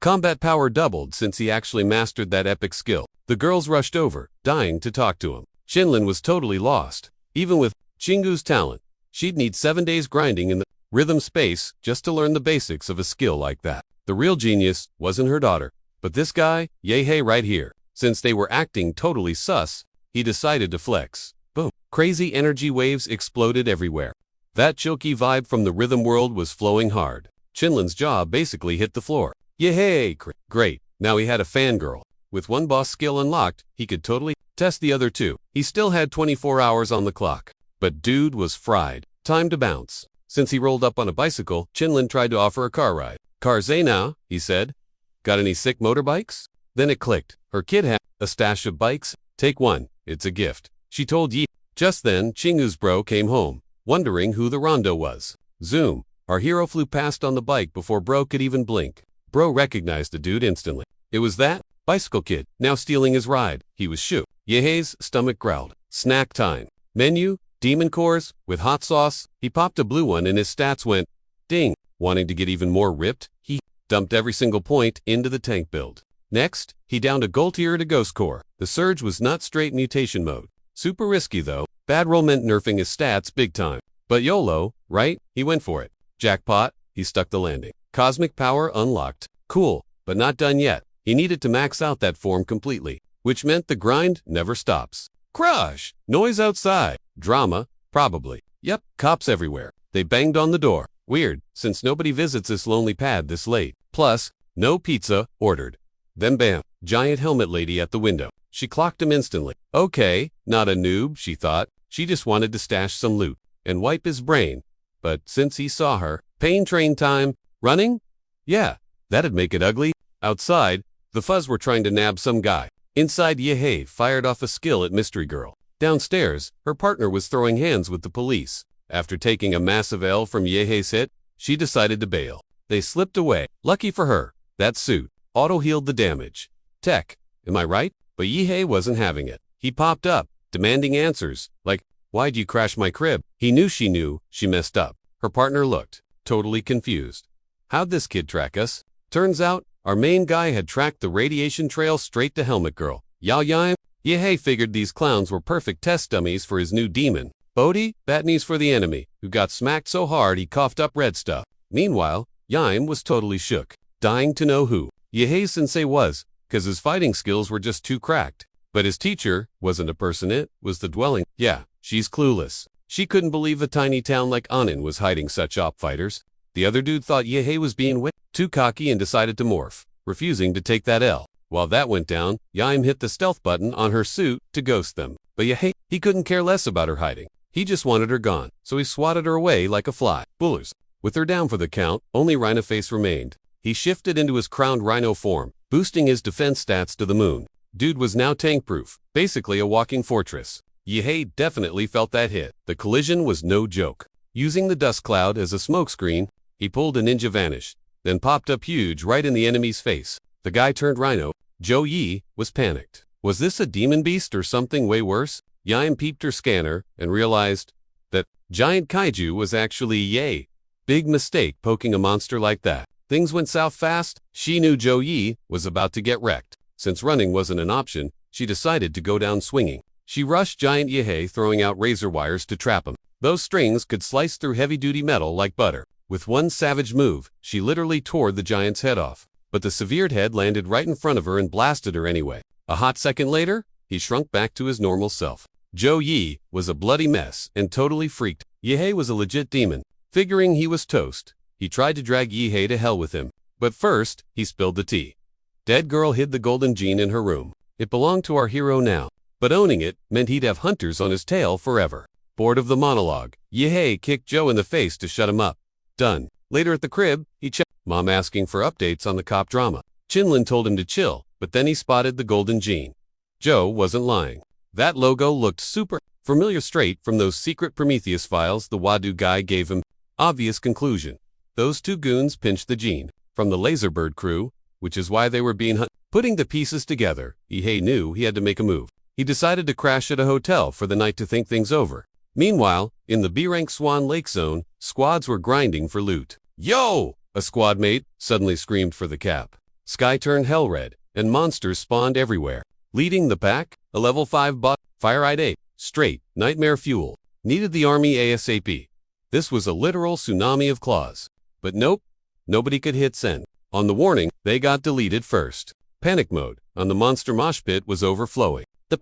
Combat power doubled since he actually mastered that epic skill. The girls rushed over, dying to talk to him. Chinlin was totally lost. Even with Chingu's talent, she'd need 7 days grinding in the rhythm space just to learn the basics of a skill like that. The real genius wasn't her daughter, but this guy, Yehe right here. Since they were acting totally sus, he decided to flex. Boom. Crazy energy waves exploded everywhere. That choky vibe from the rhythm world was flowing hard. Chinlin's jaw basically hit the floor. Yay! Great. Now he had a fangirl. With one boss skill unlocked, he could totally test the other two. He still had 24 hours on the clock. But dude was fried. Time to bounce. Since he rolled up on a bicycle, Chinlin tried to offer a car ride. Cars now, he said. Got any sick motorbikes? Then it clicked. Her kid had a stash of bikes. Take one. It's a gift. She told Yi. Just then, Chingu's bro came home, wondering who the Rondo was. Zoom. Our hero flew past on the bike before bro could even blink. Bro recognized the dude instantly. It was that bicycle kid, now stealing his ride. He was shook. Yehe's stomach growled. Snack time. Menu, demon cores, with hot sauce. He popped a blue one and his stats went ding. Wanting to get even more ripped, he dumped every single point into the tank build. Next, he downed a gold tier to ghost core. The surge was not straight mutation mode. Super risky though. Bad roll meant nerfing his stats big time. But YOLO, right? He went for it. Jackpot, he stuck the landing. Cosmic power unlocked. Cool, but not done yet. He needed to max out that form completely, which meant the grind never stops. Crush! Noise outside. Drama, probably. Yep, cops everywhere. They banged on the door. Weird, since nobody visits this lonely pad this late. Plus, no pizza ordered. Then bam, giant helmet lady at the window. She clocked him instantly. Okay, not a noob, she thought. She just wanted to stash some loot and wipe his brain. But since he saw her, pain train time, running? Yeah, that'd make it ugly. Outside, the Fuzz were trying to nab some guy. Inside, Yehe fired off a skill at Mystery Girl. Downstairs, her partner was throwing hands with the police. After taking a massive L from Yehe's hit, she decided to bail. They slipped away. Lucky for her, that suit auto-healed the damage. Tech, am I right? But Yehe wasn't having it. He popped up, demanding answers, like, why'd you crash my crib? He knew she messed up. Her partner looked totally confused. How'd this kid track us? Turns out, our main guy had tracked the radiation trail straight to Helmet Girl. Yehe figured these clowns were perfect test dummies for his new demon. Bodhi, bad news for the enemy, who got smacked so hard he coughed up red stuff. Meanwhile, Yaim was totally shook, dying to know who Yahe-sensei was, cause his fighting skills were just too cracked. But his teacher wasn't a person, it was the dwelling. Yeah, she's clueless. She couldn't believe a tiny town like Anin was hiding such op fighters. The other dude thought Yahe was being too cocky and decided to morph, refusing to take that L. While that went down, Yaim hit the stealth button on her suit to ghost them. But Yahe, he couldn't care less about her hiding. He just wanted her gone, so he swatted her away like a fly. Bullers. With her down for the count, only Rhino Face remained. He shifted into his crowned rhino form, boosting his defense stats to the moon. Dude was now tank-proof, basically a walking fortress. Yahe definitely felt that hit. The collision was no joke. Using the dust cloud as a smokescreen, he pulled a ninja vanish, then popped up huge right in the enemy's face. The guy turned rhino. Zhou Yi was panicked. Was this a demon beast or something way worse? Yaim peeped her scanner and realized that giant kaiju was actually Ye. Big mistake poking a monster like that. Things went south fast. She knew Zhou Yi was about to get wrecked. Since running wasn't an option, she decided to go down swinging. She rushed giant Yahe, throwing out razor wires to trap him. Those strings could slice through heavy-duty metal like butter. With one savage move, she literally tore the giant's head off. But the severed head landed right in front of her and blasted her anyway. A hot second later, he shrunk back to his normal self. Zhou Yi was a bloody mess and totally freaked. Yahe was a legit demon. Figuring he was toast, he tried to drag Yahe to hell with him. But first, he spilled the tea. Dead girl hid the golden gene in her room. It belonged to our hero now. But owning it meant he'd have hunters on his tail forever. Bored of the monologue, Yahe kicked Joe in the face to shut him up. Done. Later at the crib, he checked Mom asking for updates on the cop drama. Chinlin told him to chill, but then he spotted the golden gene. Joe wasn't lying. That logo looked super familiar straight from those secret Prometheus files the Wadu guy gave him. Obvious conclusion. Those two goons pinched the gene from the Laserbird crew, which is why they were being hunted. Putting the pieces together, Yahe knew he had to make a move. He decided to crash at a hotel for the night to think things over. Meanwhile, in the B-rank Swan Lake zone, squads were grinding for loot. Yo! A squad mate suddenly screamed for the cap. Sky turned hell red, and monsters spawned everywhere. Leading the pack, a level 5 bot, Fire-Eyed Ape, straight, nightmare fuel. Needed the army ASAP. This was a literal tsunami of claws. But nope, nobody could hit send. On the warning, they got deleted first. Panic mode on the monster mosh pit was overflowing. The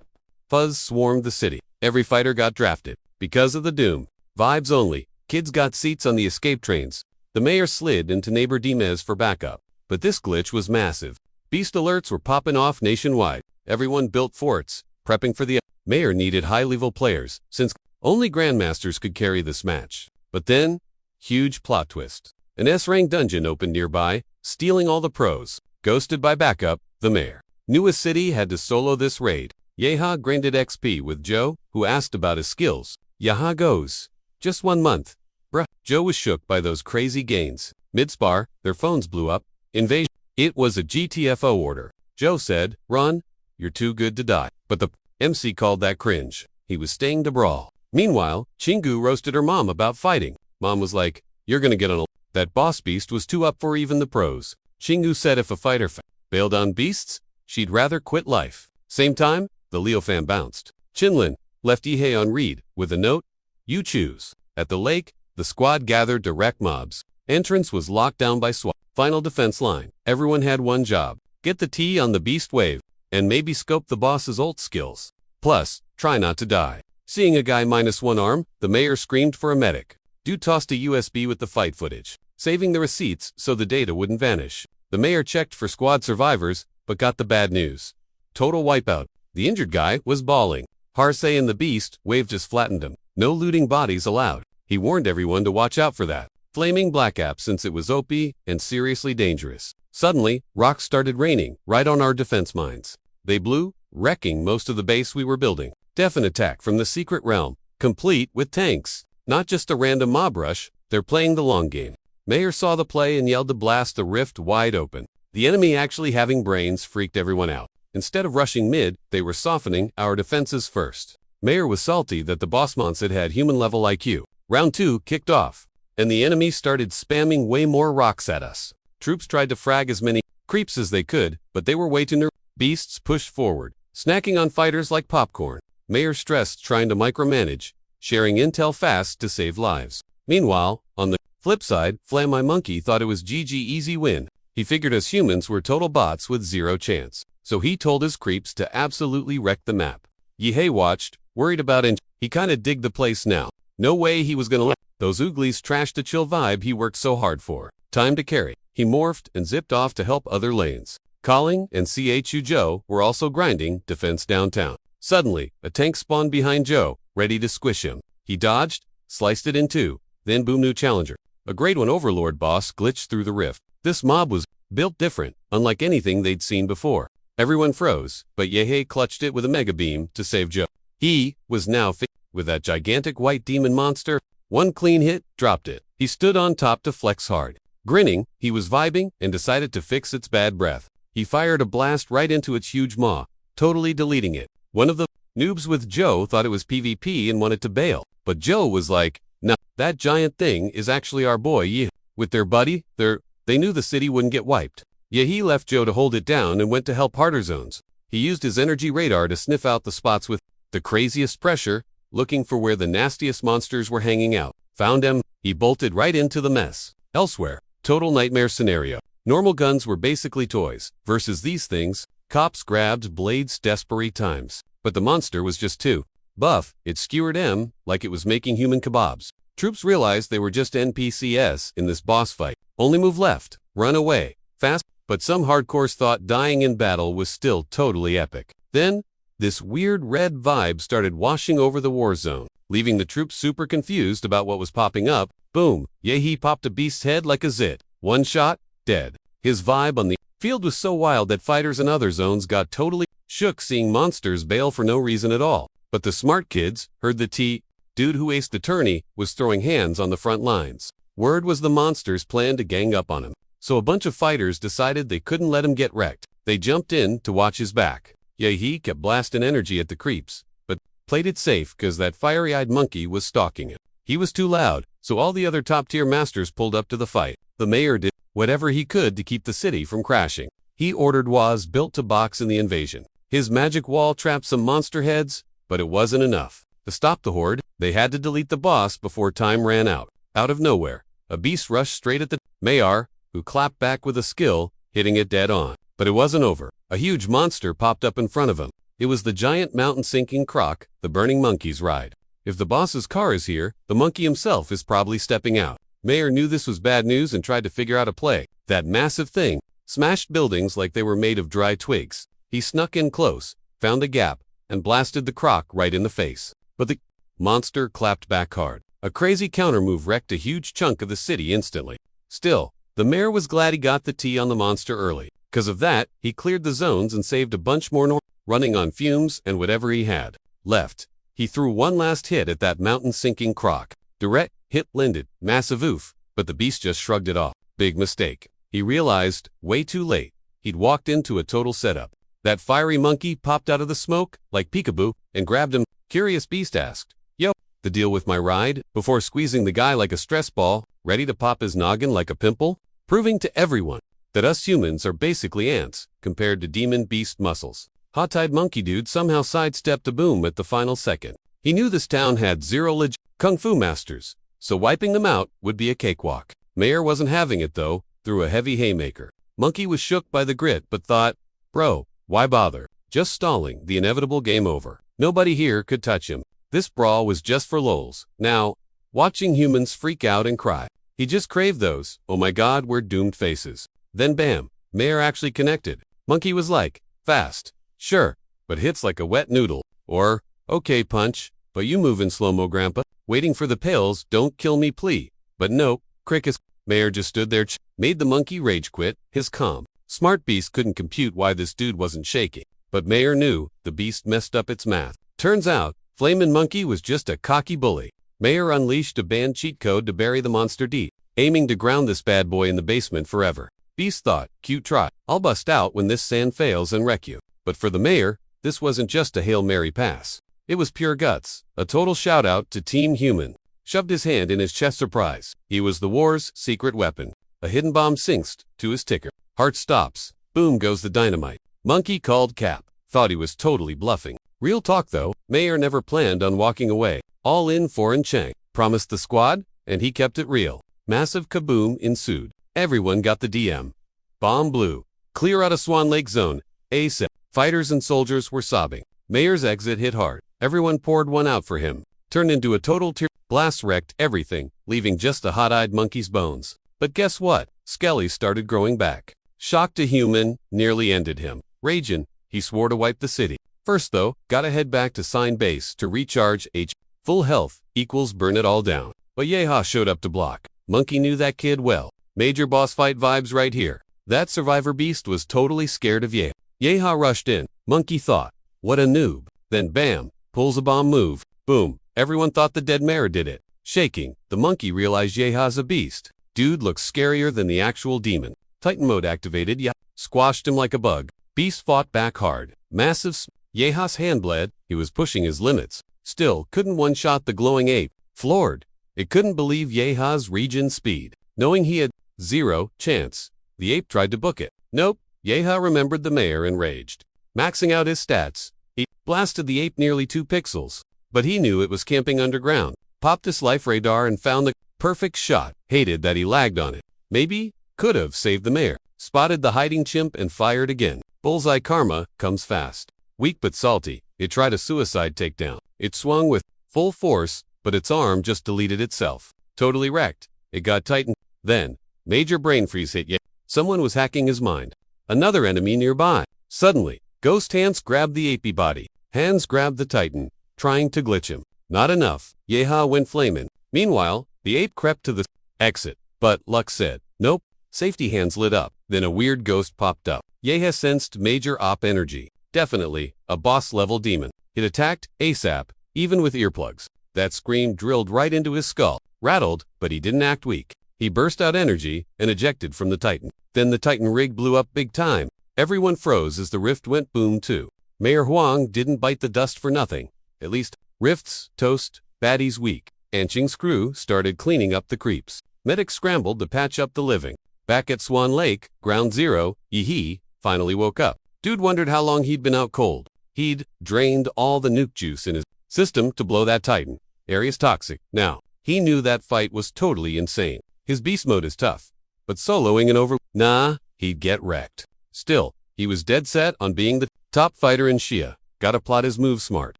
fuzz swarmed the city. Every fighter got drafted. Because of the doom. Vibes only. Kids got seats on the escape trains. The mayor slid into neighbor Dimez for backup. But this glitch was massive. Beast alerts were popping off nationwide. Everyone built forts, prepping for the mayor needed high-level players, since only grandmasters could carry this match. But then, huge plot twist. An S-rank dungeon opened nearby, stealing all the pros. Ghosted by backup, the mayor. Knew a city had to solo this raid. Yeha grinded XP with Joe, who asked about his skills. Yaha goes. Just 1 month. Bruh. Joe was shook by those crazy gains. Mid-spar, their phones blew up. Invasion. It was a GTFO order. Joe said, "Run, you're too good to die." But the MC called that cringe. He was staying to brawl. Meanwhile, Chingu roasted her mom about fighting. Mom was like, "You're gonna get on a..." That boss beast was too up for even the pros. Chingu said if a fighter bailed on beasts, she'd rather quit life. Same time, the Leo fan bounced. Chinlin left Yahe on read with a note, "You choose." At the lake, the squad gathered to wreck mobs. Entrance was locked down by SWAT. Final defense line. Everyone had one job. Get the T on the beast wave, and maybe scope the boss's ult skills. Plus, try not to die. Seeing a guy minus one arm, the mayor screamed for a medic. Dude tossed a USB with the fight footage, saving the receipts so the data wouldn't vanish. The mayor checked for squad survivors, but got the bad news. Total wipeout. The injured guy was bawling. Harsei and the beast wave just flattened him. No looting bodies allowed. He warned everyone to watch out for that flaming black app since it was OP and seriously dangerous. Suddenly, rocks started raining right on our defense mines. They blew, wrecking most of the base we were building. Definite attack from the secret realm, complete with tanks. Not just a random mob rush, they're playing the long game. Mayor saw the play and yelled to blast the rift wide open. The enemy actually having brains freaked everyone out. Instead of rushing mid, they were softening our defenses first. Mayor was salty that the boss monster had human-level IQ. Round 2 kicked off, and the enemy started spamming way more rocks at us. Troops tried to frag as many creeps as they could, but they were way too nervous. Beasts pushed forward, snacking on fighters like popcorn. Mayor stressed trying to micromanage, sharing intel fast to save lives. Meanwhile, on the flip side, Flammy Monkey thought it was GG easy win. He figured us humans were total bots with zero chance. So he told his creeps to absolutely wreck the map. Yahello watched, worried about it. He kinda digged the place now. No way he was gonna let those ooglies trash the chill vibe he worked so hard for. Time to carry. He morphed and zipped off to help other lanes. Calling and Chu Joe were also grinding defense downtown. Suddenly, a tank spawned behind Joe, ready to squish him. He dodged, sliced it in two, then boom, new challenger. A grade 1 overlord boss glitched through the rift. This mob was built different, unlike anything they'd seen before. Everyone froze, but Yahello clutched it with a mega beam to save Joe. He was now with that gigantic white demon monster. One clean hit, dropped it. He stood on top to flex hard. Grinning, he was vibing and decided to fix its bad breath. He fired a blast right into its huge maw, totally deleting it. One of the noobs with Joe thought it was PvP and wanted to bail, but Joe was like, "Nah, that giant thing is actually our boy." Yeah. With their buddy, they knew the city wouldn't get wiped. Yeah, he left Joe to hold it down and went to help harder zones. He used his energy radar to sniff out the spots with the craziest pressure, looking for where the nastiest monsters were hanging out. Found them, he bolted right into the mess. Elsewhere, total nightmare scenario. Normal guns were basically toys. Versus these things, cops grabbed blades desperate times. But the monster was just too buff, it skewered M like it was making human kebabs. Troops realized they were just NPCs in this boss fight. Only move left, run away, fast, but some hardcores thought dying in battle was still totally epic. Then, this weird red vibe started washing over the war zone, leaving the troops super confused about what was popping up. Boom, Yahello popped a beast's head like a zit. One shot, dead. His vibe on the field was so wild that fighters in other zones got totally shook seeing monsters bail for no reason at all. But the smart kids heard the dude who aced the tourney was throwing hands on the front lines. Word was the monsters planned to gang up on him. So a bunch of fighters decided they couldn't let him get wrecked. They jumped in to watch his back. Yahello kept blasting energy at the creeps, but played it safe because that fiery-eyed monkey was stalking him. He was too loud, so all the other top-tier masters pulled up to the fight. The mayor did whatever he could to keep the city from crashing. He ordered was built to box in the invasion. His magic wall trapped some monster heads, but it wasn't enough. To stop the horde, they had to delete the boss before time ran out. Out of nowhere, a beast rushed straight at the mayor, who clapped back with a skill, hitting it dead on. But it wasn't over. A huge monster popped up in front of him. It was the giant mountain-sinking croc, the burning monkey's ride. If the boss's car is here, the monkey himself is probably stepping out. Mayor knew this was bad news and tried to figure out a play. That massive thing smashed buildings like they were made of dry twigs. He snuck in close, found a gap, and blasted the croc right in the face. But the monster clapped back hard. A crazy counter-move wrecked a huge chunk of the city instantly. Still, the mayor was glad he got the tea on the monster early. Because of that, he cleared the zones and saved a bunch more running on fumes and whatever he had left. He threw one last hit at that mountain-sinking croc. Direct hit landed, massive oof, but the beast just shrugged it off. Big mistake. He realized, way too late, he'd walked into a total setup. That fiery monkey popped out of the smoke, like peekaboo, and grabbed him. Curious beast asked, "Yo, the deal with my ride?" before squeezing the guy like a stress ball, ready to pop his noggin like a pimple, proving to everyone that us humans are basically ants compared to demon beast muscles. Hot-eyed monkey dude somehow sidestepped a boom at the final second. He knew this town had zero legit kung fu masters, so wiping them out would be a cakewalk. Mayor wasn't having it though, threw a heavy haymaker. Monkey was shook by the grit but thought, bro, why bother? Just stalling, the inevitable game over. Nobody here could touch him. This brawl was just for lols. Now, watching humans freak out and cry. He just craved those, oh my god, we're doomed faces. Then bam, Mayor actually connected. Monkey was like, fast, sure, but hits like a wet noodle. Or, okay punch, but you move in slow-mo grandpa. Waiting for the pails, don't kill me plea. But nope, crickets. Mayor just stood there, made the monkey rage quit, his calm. Smart beast couldn't compute why this dude wasn't shaking. But Mayor knew, the beast messed up its math. Turns out, Flamin' Monkey was just a cocky bully. Mayor unleashed a banned cheat code to bury the monster deep, aiming to ground this bad boy in the basement forever. Beast thought, cute try. I'll bust out when this sand fails and wreck you. But for the mayor, this wasn't just a Hail Mary pass. It was pure guts. A total shout out to Team Human. Shoved his hand in his chest surprise. He was the war's secret weapon. A hidden bomb sinks to his ticker. Heart stops. Boom goes the dynamite. Monkey called cap. Thought he was totally bluffing. Real talk though, Mayor never planned on walking away. All in for Chang. Promised the squad, and he kept it real. Massive kaboom ensued. Everyone got the DM. Bomb blew. Clear out of Swan Lake Zone. ASAP. Fighters and soldiers were sobbing. Mayor's exit hit hard. Everyone poured one out for him. Turned into a total tear. Blast wrecked everything, leaving just a hot-eyed monkey's bones. But guess what? Skelly started growing back. Shock to human nearly ended him. Ragin', he swore to wipe the city. First though, gotta head back to Sign Base to recharge H. Full health equals burn it all down. But Yeha showed up to block. Monkey knew that kid well. Major boss fight vibes right here. That survivor beast was totally scared of Yeha. Yeha rushed in. Monkey thought, what a noob. Then bam, pulls a bomb move. Boom. Everyone thought the dead mare did it. Shaking, the monkey realized Yeha's a beast. Dude looks scarier than the actual demon. Titan mode activated. Squashed him like a bug. Beast fought back hard. Massive Yeha's hand bled. He was pushing his limits. Still, couldn't one-shot the glowing ape. Floored. It couldn't believe Yeha's regen speed. Knowing he had zero chance, the ape tried to book it. Nope. Yeha remembered the mayor and raged. Maxing out his stats, he blasted the ape nearly 2 pixels. But he knew it was camping underground. Popped his life radar and found the perfect shot. Hated that he lagged on it. Maybe could have saved the mayor. Spotted the hiding chimp and fired again. Bullseye karma comes fast. Weak but salty, it tried a suicide takedown. It swung with full force, but its arm just deleted itself. Totally wrecked. It got tightened. Then, major brain freeze hit. Someone was hacking his mind. Another enemy nearby. Suddenly, ghost hands grabbed the apey body. Hands grabbed the titan, trying to glitch him. Not enough. Yeha went flamin'. Meanwhile, the ape crept to the exit. But luck said, nope. Safety hands lit up. Then a weird ghost popped up. Yeha sensed major op energy. Definitely a boss-level demon. It attacked ASAP, even with earplugs. That scream drilled right into his skull. Rattled, but he didn't act weak. He burst out energy and ejected from the Titan. Then the Titan rig blew up big time. Everyone froze as the rift went boom too. Mayor Huang didn't bite the dust for nothing. At least, rifts, toast, baddies weak. Anqing's crew started cleaning up the creeps. Medics scrambled to patch up the living. Back at Swan Lake, Ground Zero, Yehe finally woke up. Dude wondered how long he'd been out cold. He'd drained all the nuke juice in his system to blow that Titan. Area's toxic. Now, he knew that fight was totally insane. His beast mode is tough, but soloing and over, nah, he'd get wrecked. Still, he was dead set on being the top fighter in Shia. Gotta plot his moves smart.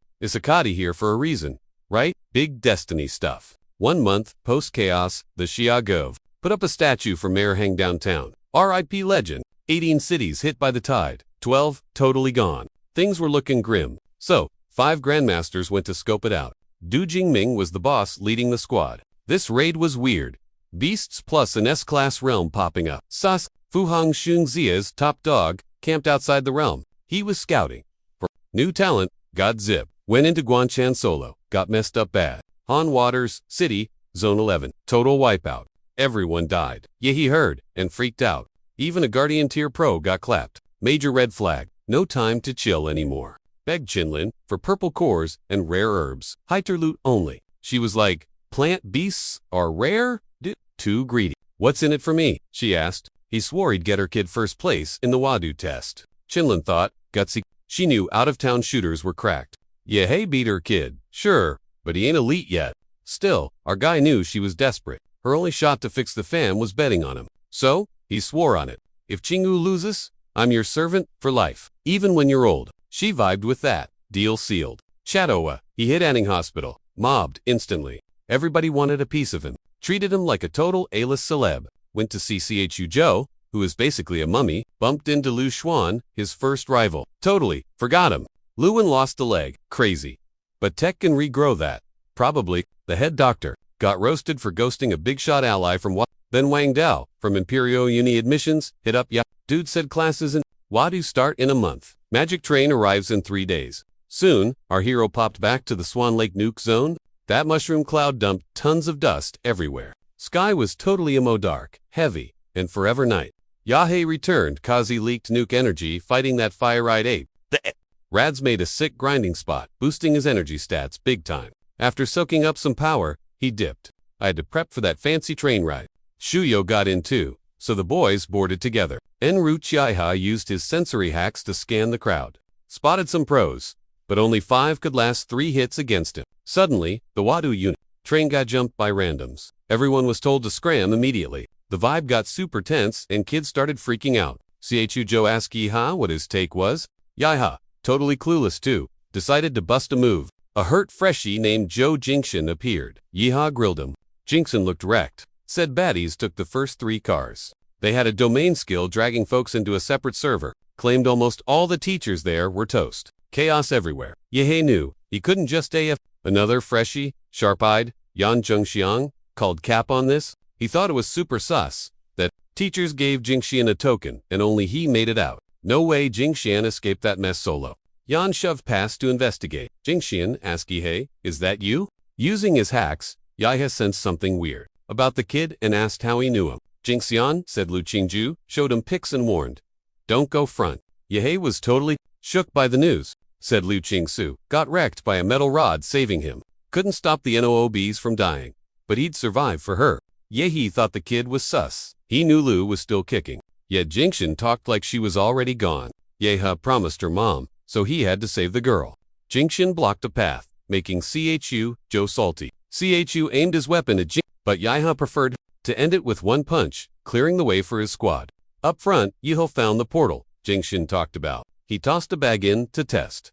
Isakati here for a reason, right? Big destiny stuff. 1 month post-chaos, the Shia Gov put up a statue for Mayor Hang downtown. R.I.P. legend. 18 cities hit by the tide. 12 totally gone. Things were looking grim. So, 5 grandmasters went to scope it out. Du Jingming was the boss leading the squad. This raid was weird. Beasts plus an S-class realm popping up. Sus, Fuhang Xunzia's top dog, camped outside the realm. He was scouting. For new talent, got zip. Went into Guanchan solo. Got messed up bad. Han Waters, City, Zone 11. Total wipeout. Everyone died. Yeah, he heard and freaked out. Even a Guardian Tier Pro got clapped. Major red flag. No time to chill anymore. Begged Chinlin for purple cores and rare herbs. Hiter loot only. She was like, plant beasts are rare? Too greedy. What's in it for me? She asked. He swore he'd get her kid first place in the Wadu test. Chinlin thought, gutsy. She knew out-of-town shooters were cracked. Yeah, hey, beat her kid. Sure, but he ain't elite yet. Still, our guy knew she was desperate. Her only shot to fix the fam was betting on him. So, he swore on it. If Chingu loses, I'm your servant for life. Even when you're old. She vibed with that. Deal sealed. Chatoa. He hit Anning Hospital. Mobbed instantly. Everybody wanted a piece of him. Treated him like a total A-list celeb. Went to see CHU Joe, who is basically a mummy. Bumped into Lu Xuan, his first rival. Totally. Forgot him. Luan lost a leg. Crazy. But tech can regrow that. Probably. The head doctor. Got roasted for ghosting a big shot ally from Wadu. Then Wang Dao, from Imperio Uni admissions, hit up Dude said classes in Wadu start in a month. Magic train arrives in 3 days. Soon, our hero popped back to the Swan Lake nuke zone. That mushroom cloud dumped tons of dust everywhere. Sky was totally emo dark, heavy, and forever night. Yahe returned cause he leaked nuke energy fighting that fire-eyed ape. Rads made a sick grinding spot, boosting his energy stats big time. After soaking up some power, he dipped. I had to prep for that fancy train ride. Shuyo got in too, so the boys boarded together. Enro Chiaiha used his sensory hacks to scan the crowd. Spotted some pros, but only 5 could last 3 hits against him. Suddenly, the Wadu unit train got jumped by randoms. Everyone was told to scram immediately. The vibe got super tense and kids started freaking out. Chu Joe asked Yeha what his take was. Yeha, totally clueless too, decided to bust a move. A hurt freshie named Joe Jinxian appeared. Yeha grilled him. Jinxian looked wrecked. Said baddies took the first 3 cars. They had a domain skill dragging folks into a separate server. Claimed almost all the teachers there were toast. Chaos everywhere. Yehe knew he couldn't just AF. Another freshie, sharp-eyed, Yan Zhengxiang, called cap on this. He thought it was super sus that teachers gave Jingxian a token and only he made it out. No way Jingxian escaped that mess solo. Yan shoved past to investigate. Jingxian asked Yihei, "Is that you?" Using his hacks, Yihei sensed something weird about the kid and asked how he knew him. Jingxian, said Lu Qingju, showed him pics and warned, "Don't go front." Yihei was totally shook by the news, said Lu Qingsu, got wrecked by a metal rod saving him. Couldn't stop the NOOBs from dying, but he'd survive for her. Yehi thought the kid was sus. He knew Lu was still kicking, yet Jingxian talked like she was already gone. Yeha promised her mom, so he had to save the girl. Jingxian blocked a path, making Chu Joe salty. Chu aimed his weapon at Jing, but Yeha preferred to end it with one punch, clearing the way for his squad. Up front, Yeho found the portal Jingxian talked about. He tossed a bag in to test.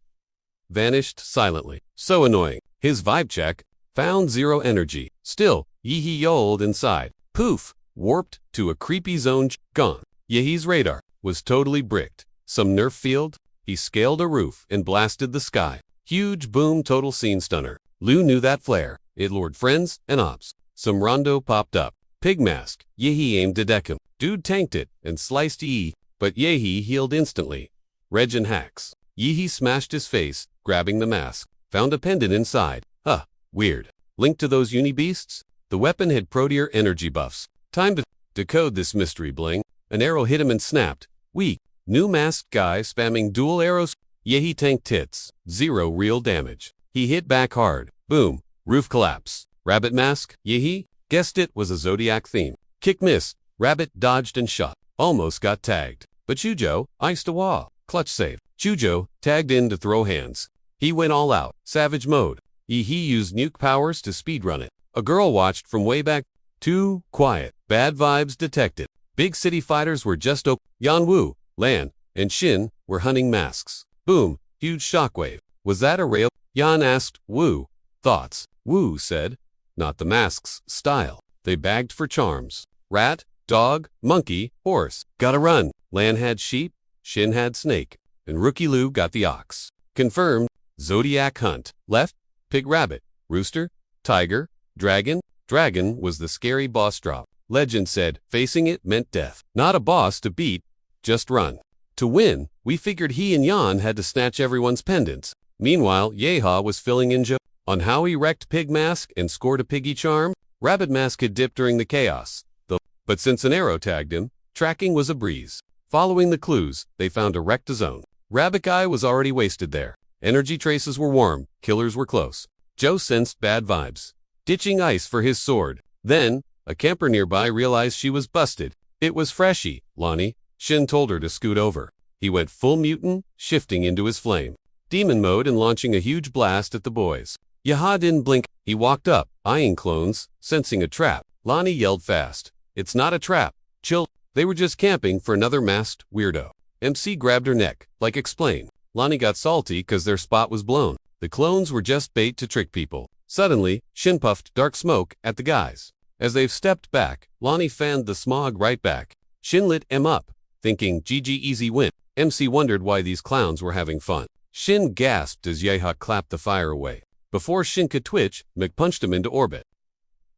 Vanished silently. So annoying. His vibe check found 0 energy. Still, Yehi yelled inside. Poof! Warped to a creepy zone. Gone. Yehi's radar was totally bricked. Some nerf field? He scaled a roof and blasted the sky. Huge boom, total scene stunner. Lu knew that flare. It lured friends and ops. Some rondo popped up. Pig mask. Yehi aimed to deck him. Dude tanked it and sliced Yi, but Yehi healed instantly. Reg and hacks. Yehi smashed his face, grabbing the mask. Found a pendant inside. Huh, weird. Linked to those uni beasts? The weapon had proteor energy buffs. Time to decode this mystery bling. An arrow hit him and snapped. Weak. New masked guy spamming dual arrows. Yehi tanked hits. 0 real damage. He hit back hard. Boom. Roof collapse. Rabbit mask. Yehi? Guessed it was a zodiac theme. Kick missed. Rabbit dodged and shot. Almost got tagged. But Chujo iced a wall. Clutch save. Chujo tagged in to throw hands. He went all out. Savage mode. He used nuke powers to speedrun it. A girl watched from way back. Too quiet. Bad vibes detected. Big city fighters were just Yanwu, Lan, and Shin were hunting masks. Boom. Huge shockwave. Was that a rail? Yan asked Wu. Thoughts. Wu said, not the masks style. They bagged for charms. Rat, dog, monkey, horse. Gotta run. Lan had sheep, Shin had snake, and Rookie Lu got the ox. Confirmed. Zodiac hunt. Left, pig rabbit, rooster, tiger, dragon. Dragon was the scary boss drop. Legend said, facing it meant death. Not a boss to beat, just run. To win, we figured he and Yan had to snatch everyone's pendants. Meanwhile, Yeha was filling in on how he wrecked Pig Mask and scored a piggy charm. Rabbit Mask had dipped during the chaos, but since an arrow tagged him, tracking was a breeze. Following the clues, they found a wrecked zone. Rabbit Guy was already wasted there. Energy traces were warm, killers were close. Joe sensed bad vibes, ditching ice for his sword. Then, a camper nearby realized she was busted. It was Freshie, Lonnie. Shin told her to scoot over. He went full mutant, shifting into his flame. Demon mode and launching a huge blast at the boys. Yaha didn't blink. He walked up, eyeing clones, sensing a trap. Lonnie yelled fast. It's not a trap. Chill. They were just camping for another masked weirdo. MC grabbed her neck, like explain. Lonnie got salty cause their spot was blown. The clones were just bait to trick people. Suddenly, Shin puffed dark smoke at the guys. As they've stepped back, Lonnie fanned the smog right back. Shin lit M up, thinking GG easy win. MC wondered why these clowns were having fun. Shin gasped as Yeha clapped the fire away. Before Shin could twitch, Mick punched him into orbit.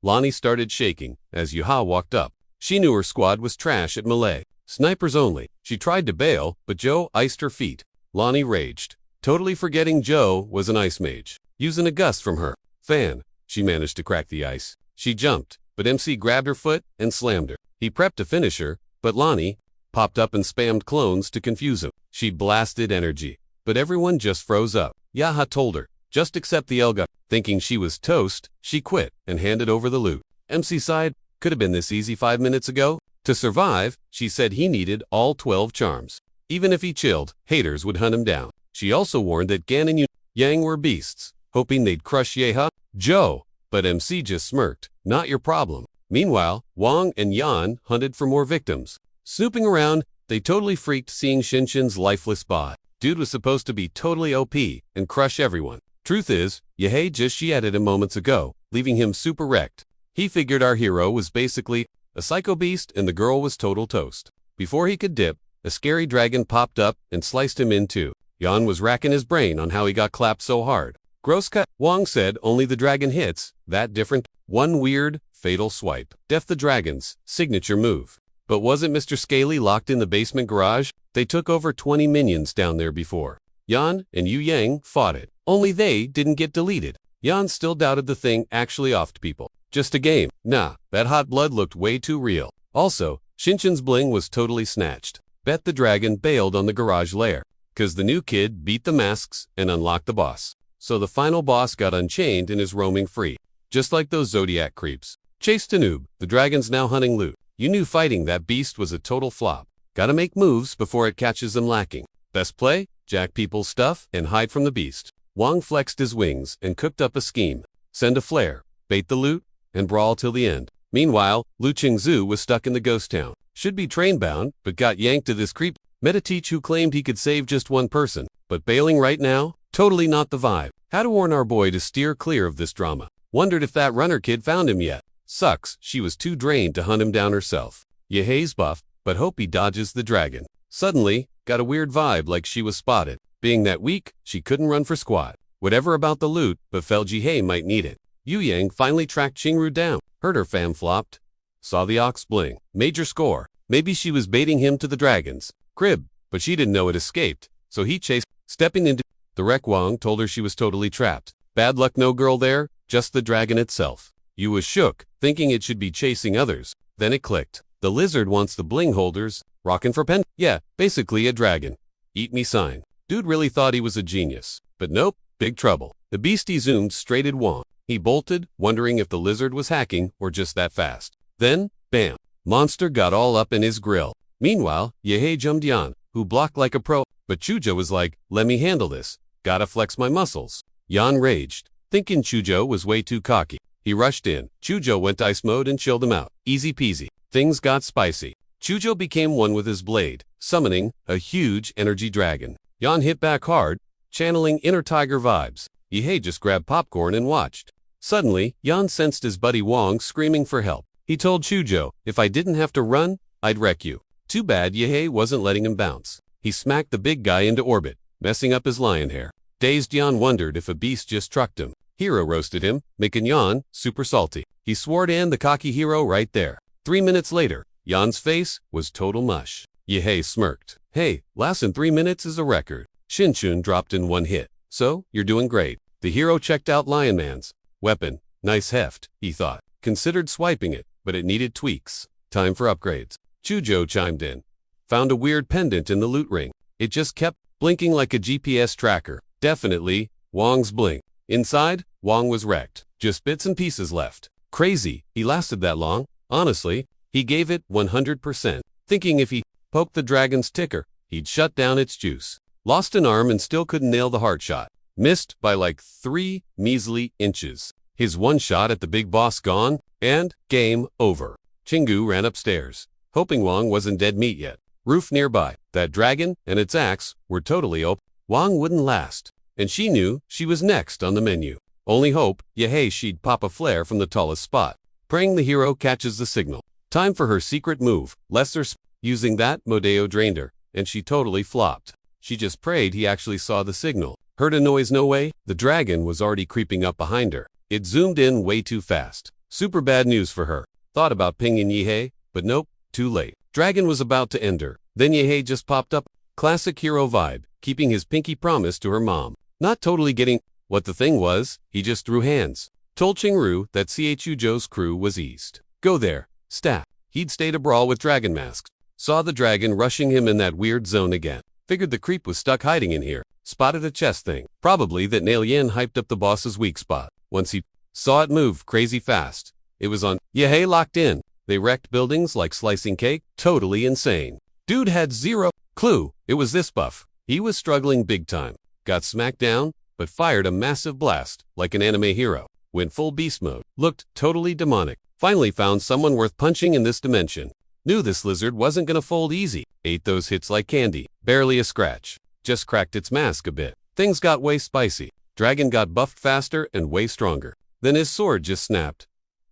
Lonnie started shaking as Yeha walked up. She knew her squad was trash at melee. Snipers only. She tried to bail, but Joe iced her feet. Lonnie raged, totally forgetting Joe was an ice mage. Using a gust from her fan, she managed to crack the ice. She jumped, but MC grabbed her foot and slammed her. He prepped to finish her, but Lonnie popped up and spammed clones to confuse him. She blasted energy, but everyone just froze up. Yaha told her, just accept the Elga. Thinking she was toast, she quit and handed over the loot. MC sighed, could have been this easy 5 minutes ago. To survive, she said he needed all 12 charms. Even if he chilled, haters would hunt him down. She also warned that Gan and Yang were beasts, hoping they'd crush Yeha, Joe, but MC just smirked. not your problem. Meanwhile, Wang and Yan hunted for more victims. Snooping around, they totally freaked seeing Shinshin's lifeless bot. Dude was supposed to be totally OP and crush everyone. Truth is, Yahay just sheated him moments ago, leaving him super wrecked. He figured our hero was basically a psycho beast and the girl was total toast. Before he could dip, a scary dragon popped up and sliced him in two. Yan was racking his brain on how he got clapped so hard. Gross cut. Wang said only the dragon hits, that different. One weird, fatal swipe. Def the dragon's signature move. But wasn't Mr. Scaly locked in the basement garage? They took over 20 minions down there before. Yan and Yu Yang fought it. Only they didn't get deleted. Yan still doubted the thing actually offed people. Just a game. Nah, that hot blood looked way too real. Also, Shinshin's bling was totally snatched. Bet the dragon bailed on the garage lair. Cause the new kid beat the masks and unlocked the boss. So the final boss got unchained and is roaming free. Just like those Zodiac creeps. Chased a noob, the dragon's now hunting loot. You knew fighting that beast was a total flop. Gotta make moves before it catches them lacking. Best play? Jack people's stuff and hide from the beast. Wang flexed his wings and cooked up a scheme. Send a flare, bait the loot, and brawl till the end. Meanwhile, Lu Qingzu was stuck in the ghost town. Should be train-bound, but got yanked to this creep. Metateach who claimed he could save just one person. But bailing right now? Totally not the vibe. How to warn our boy to steer clear of this drama. Wondered if that runner kid found him yet. Sucks, she was too drained to hunt him down herself. Yehay's buff, but hope he dodges the dragon. Suddenly, got a weird vibe like she was spotted. Being that weak, she couldn't run for squat. Whatever about the loot, but felt Jihei might need it. Yu Yang finally tracked Qingru down. Heard her fam flopped. Saw the ox bling. Major score. Maybe she was baiting him to the dragon's crib, but she didn't know it escaped. So he chased, stepping into the wreck. Wang told her she was totally trapped. Bad luck, no girl there, just the dragon itself. Yu was shook, thinking it should be chasing others. Then it clicked. The lizard wants the bling holders. Rockin' for pen? Yeah, basically a dragon. Eat me sign. Dude really thought he was a genius. But nope, big trouble. The beastie zoomed straight at Wang. He bolted, wondering if the lizard was hacking or just that fast. Then, bam. Monster got all up in his grill. Meanwhile, Yehei jumped Yan, who blocked like a pro. But Chujo was like, let me handle this. Gotta flex my muscles. Yan raged, thinking Chujo was way too cocky. He rushed in. Chujo went ice mode and chilled him out. Easy peasy. Things got spicy. Chujo became one with his blade, summoning a huge energy dragon. Yan hit back hard, channeling inner tiger vibes. Yehei just grabbed popcorn and watched. Suddenly, Yan sensed his buddy Wang screaming for help. He told Chujo, if I didn't have to run, I'd wreck you. Too bad Yehei wasn't letting him bounce. He smacked the big guy into orbit, messing up his lion hair. Dazed Yan wondered if a beast just trucked him. Hero roasted him, making Yan super salty. He swore to end the cocky hero right there. 3 minutes later, Yan's face was total mush. Yehei smirked. Hey, lasting 3 minutes is a record. Shinshun dropped in one hit. So, you're doing great. The hero checked out Lion Man's weapon. Nice heft, he thought. Considered swiping it, but it needed tweaks. Time for upgrades. Chujo chimed in. Found a weird pendant in the loot ring. It just kept blinking like a GPS tracker. Definitely, Wang's blink. Inside, Wang was wrecked. Just bits and pieces left. Crazy, he lasted that long. Honestly, he gave it 100%, thinking if he poked the dragon's ticker, he'd shut down its juice. Lost an arm and still couldn't nail the heart shot. Missed by like 3 measly inches. His one shot at the big boss gone, and game over. Chingu ran upstairs, hoping Wang wasn't dead meat yet. Roof nearby. That dragon and its axe were totally open. Wang wouldn't last, and she knew she was next on the menu. Only hope, Yehei she'd pop a flare from the tallest spot. Praying the hero catches the signal. Time for her secret move. Lesser using that, Modeo drained her, and she totally flopped. She just prayed he actually saw the signal. Heard a noise no way? The dragon was already creeping up behind her. It zoomed in way too fast. Super bad news for her. Thought about pinging Yehei, but nope, too late. Dragon was about to end her. Then Yehei just popped up. Classic hero vibe, keeping his pinky promise to her mom. Not totally getting what the thing was, he just threw hands. Told Qingru that Chujo's crew was east. Go there, stat. He'd stayed a brawl with dragon masks. Saw the dragon rushing him in that weird zone again. Figured the creep was stuck hiding in here. Spotted a chest thing. Probably that Nail Yin hyped up the boss's weak spot. Once he saw it move crazy fast, it was on. Yehei locked in. They wrecked buildings like slicing cake. Totally insane. Dude had zero clue it was this buff. He was struggling big time. Got smacked down, but fired a massive blast like an anime hero. Went full beast mode. Looked totally demonic. Finally found someone worth punching in this dimension. Knew this lizard wasn't gonna fold easy. Ate those hits like candy. Barely a scratch. Just cracked its mask a bit. Things got way spicy. Dragon got buffed faster and way stronger. Then his sword just snapped.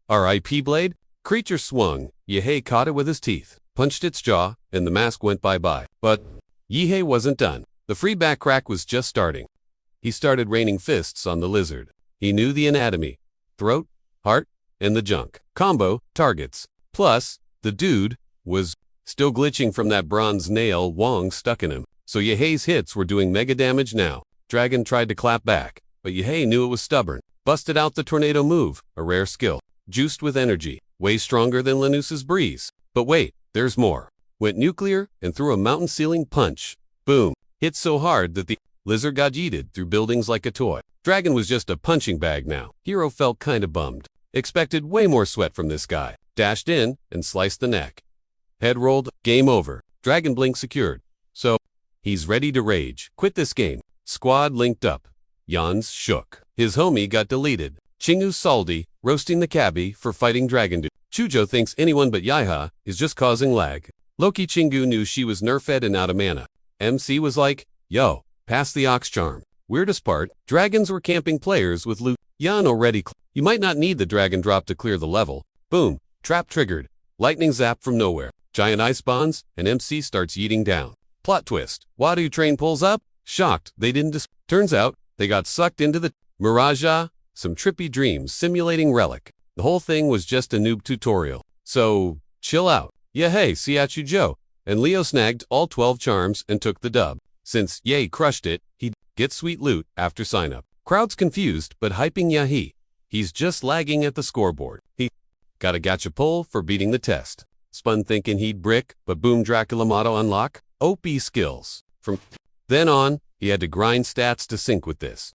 R.I.P. blade? Creature swung. Yehei caught it with his teeth, punched its jaw, and the mask went bye-bye. But Yehei wasn't done. The free back crack was just starting. He started raining fists on the lizard. He knew the anatomy. Throat, heart, and the junk. Combo, targets. Plus, the dude was still glitching from that bronze nail Wong stuck in him. So Yehei's hits were doing mega damage now. Dragon tried to clap back, but Yehei knew it was stubborn. Busted out the tornado move, a rare skill. Juiced with energy, way stronger than Lanus's breeze. But wait, there's more. Went nuclear and threw a mountain-ceiling punch. Boom. Hit so hard that the lizard got yeeted through buildings like a toy. Dragon was just a punching bag now. Hero felt kinda bummed. Expected way more sweat from this guy. Dashed in and sliced the neck. Head rolled, game over. Dragon blink secured. So, he's ready to rage. Quit this game. Squad linked up. Jans shook. His homie got deleted. Chingu salty, roasting the cabbie for fighting Dragon Dude. Chujo thinks anyone but Yaiha is just causing lag. Loki Chingu knew she was nerfed and out of mana. MC was like, yo, pass the ox charm. Weirdest part, dragons were camping players with loot. Yan already. You might not need the dragon drop to clear the level. Boom, trap triggered. Lightning zap from nowhere. Giant ice spawns, and MC starts yeeting down. Plot twist. Wadu train pulls up. Shocked, they didn't Turns out, they got sucked into the Miraja, some trippy dreams simulating Relic. The whole thing was just a noob tutorial. So, chill out. Yeah hey, Siachu Joe. And Leo snagged all 12 charms and took the dub. Since Ye crushed it, he'd get sweet loot after sign up. Crowd's confused, but hyping Yahi. He's just lagging at the scoreboard. He got a gacha pull for beating the test. Spun thinking he'd brick, but boom Dracula motto unlock. OP skills. From then on, he had to grind stats to sync with this.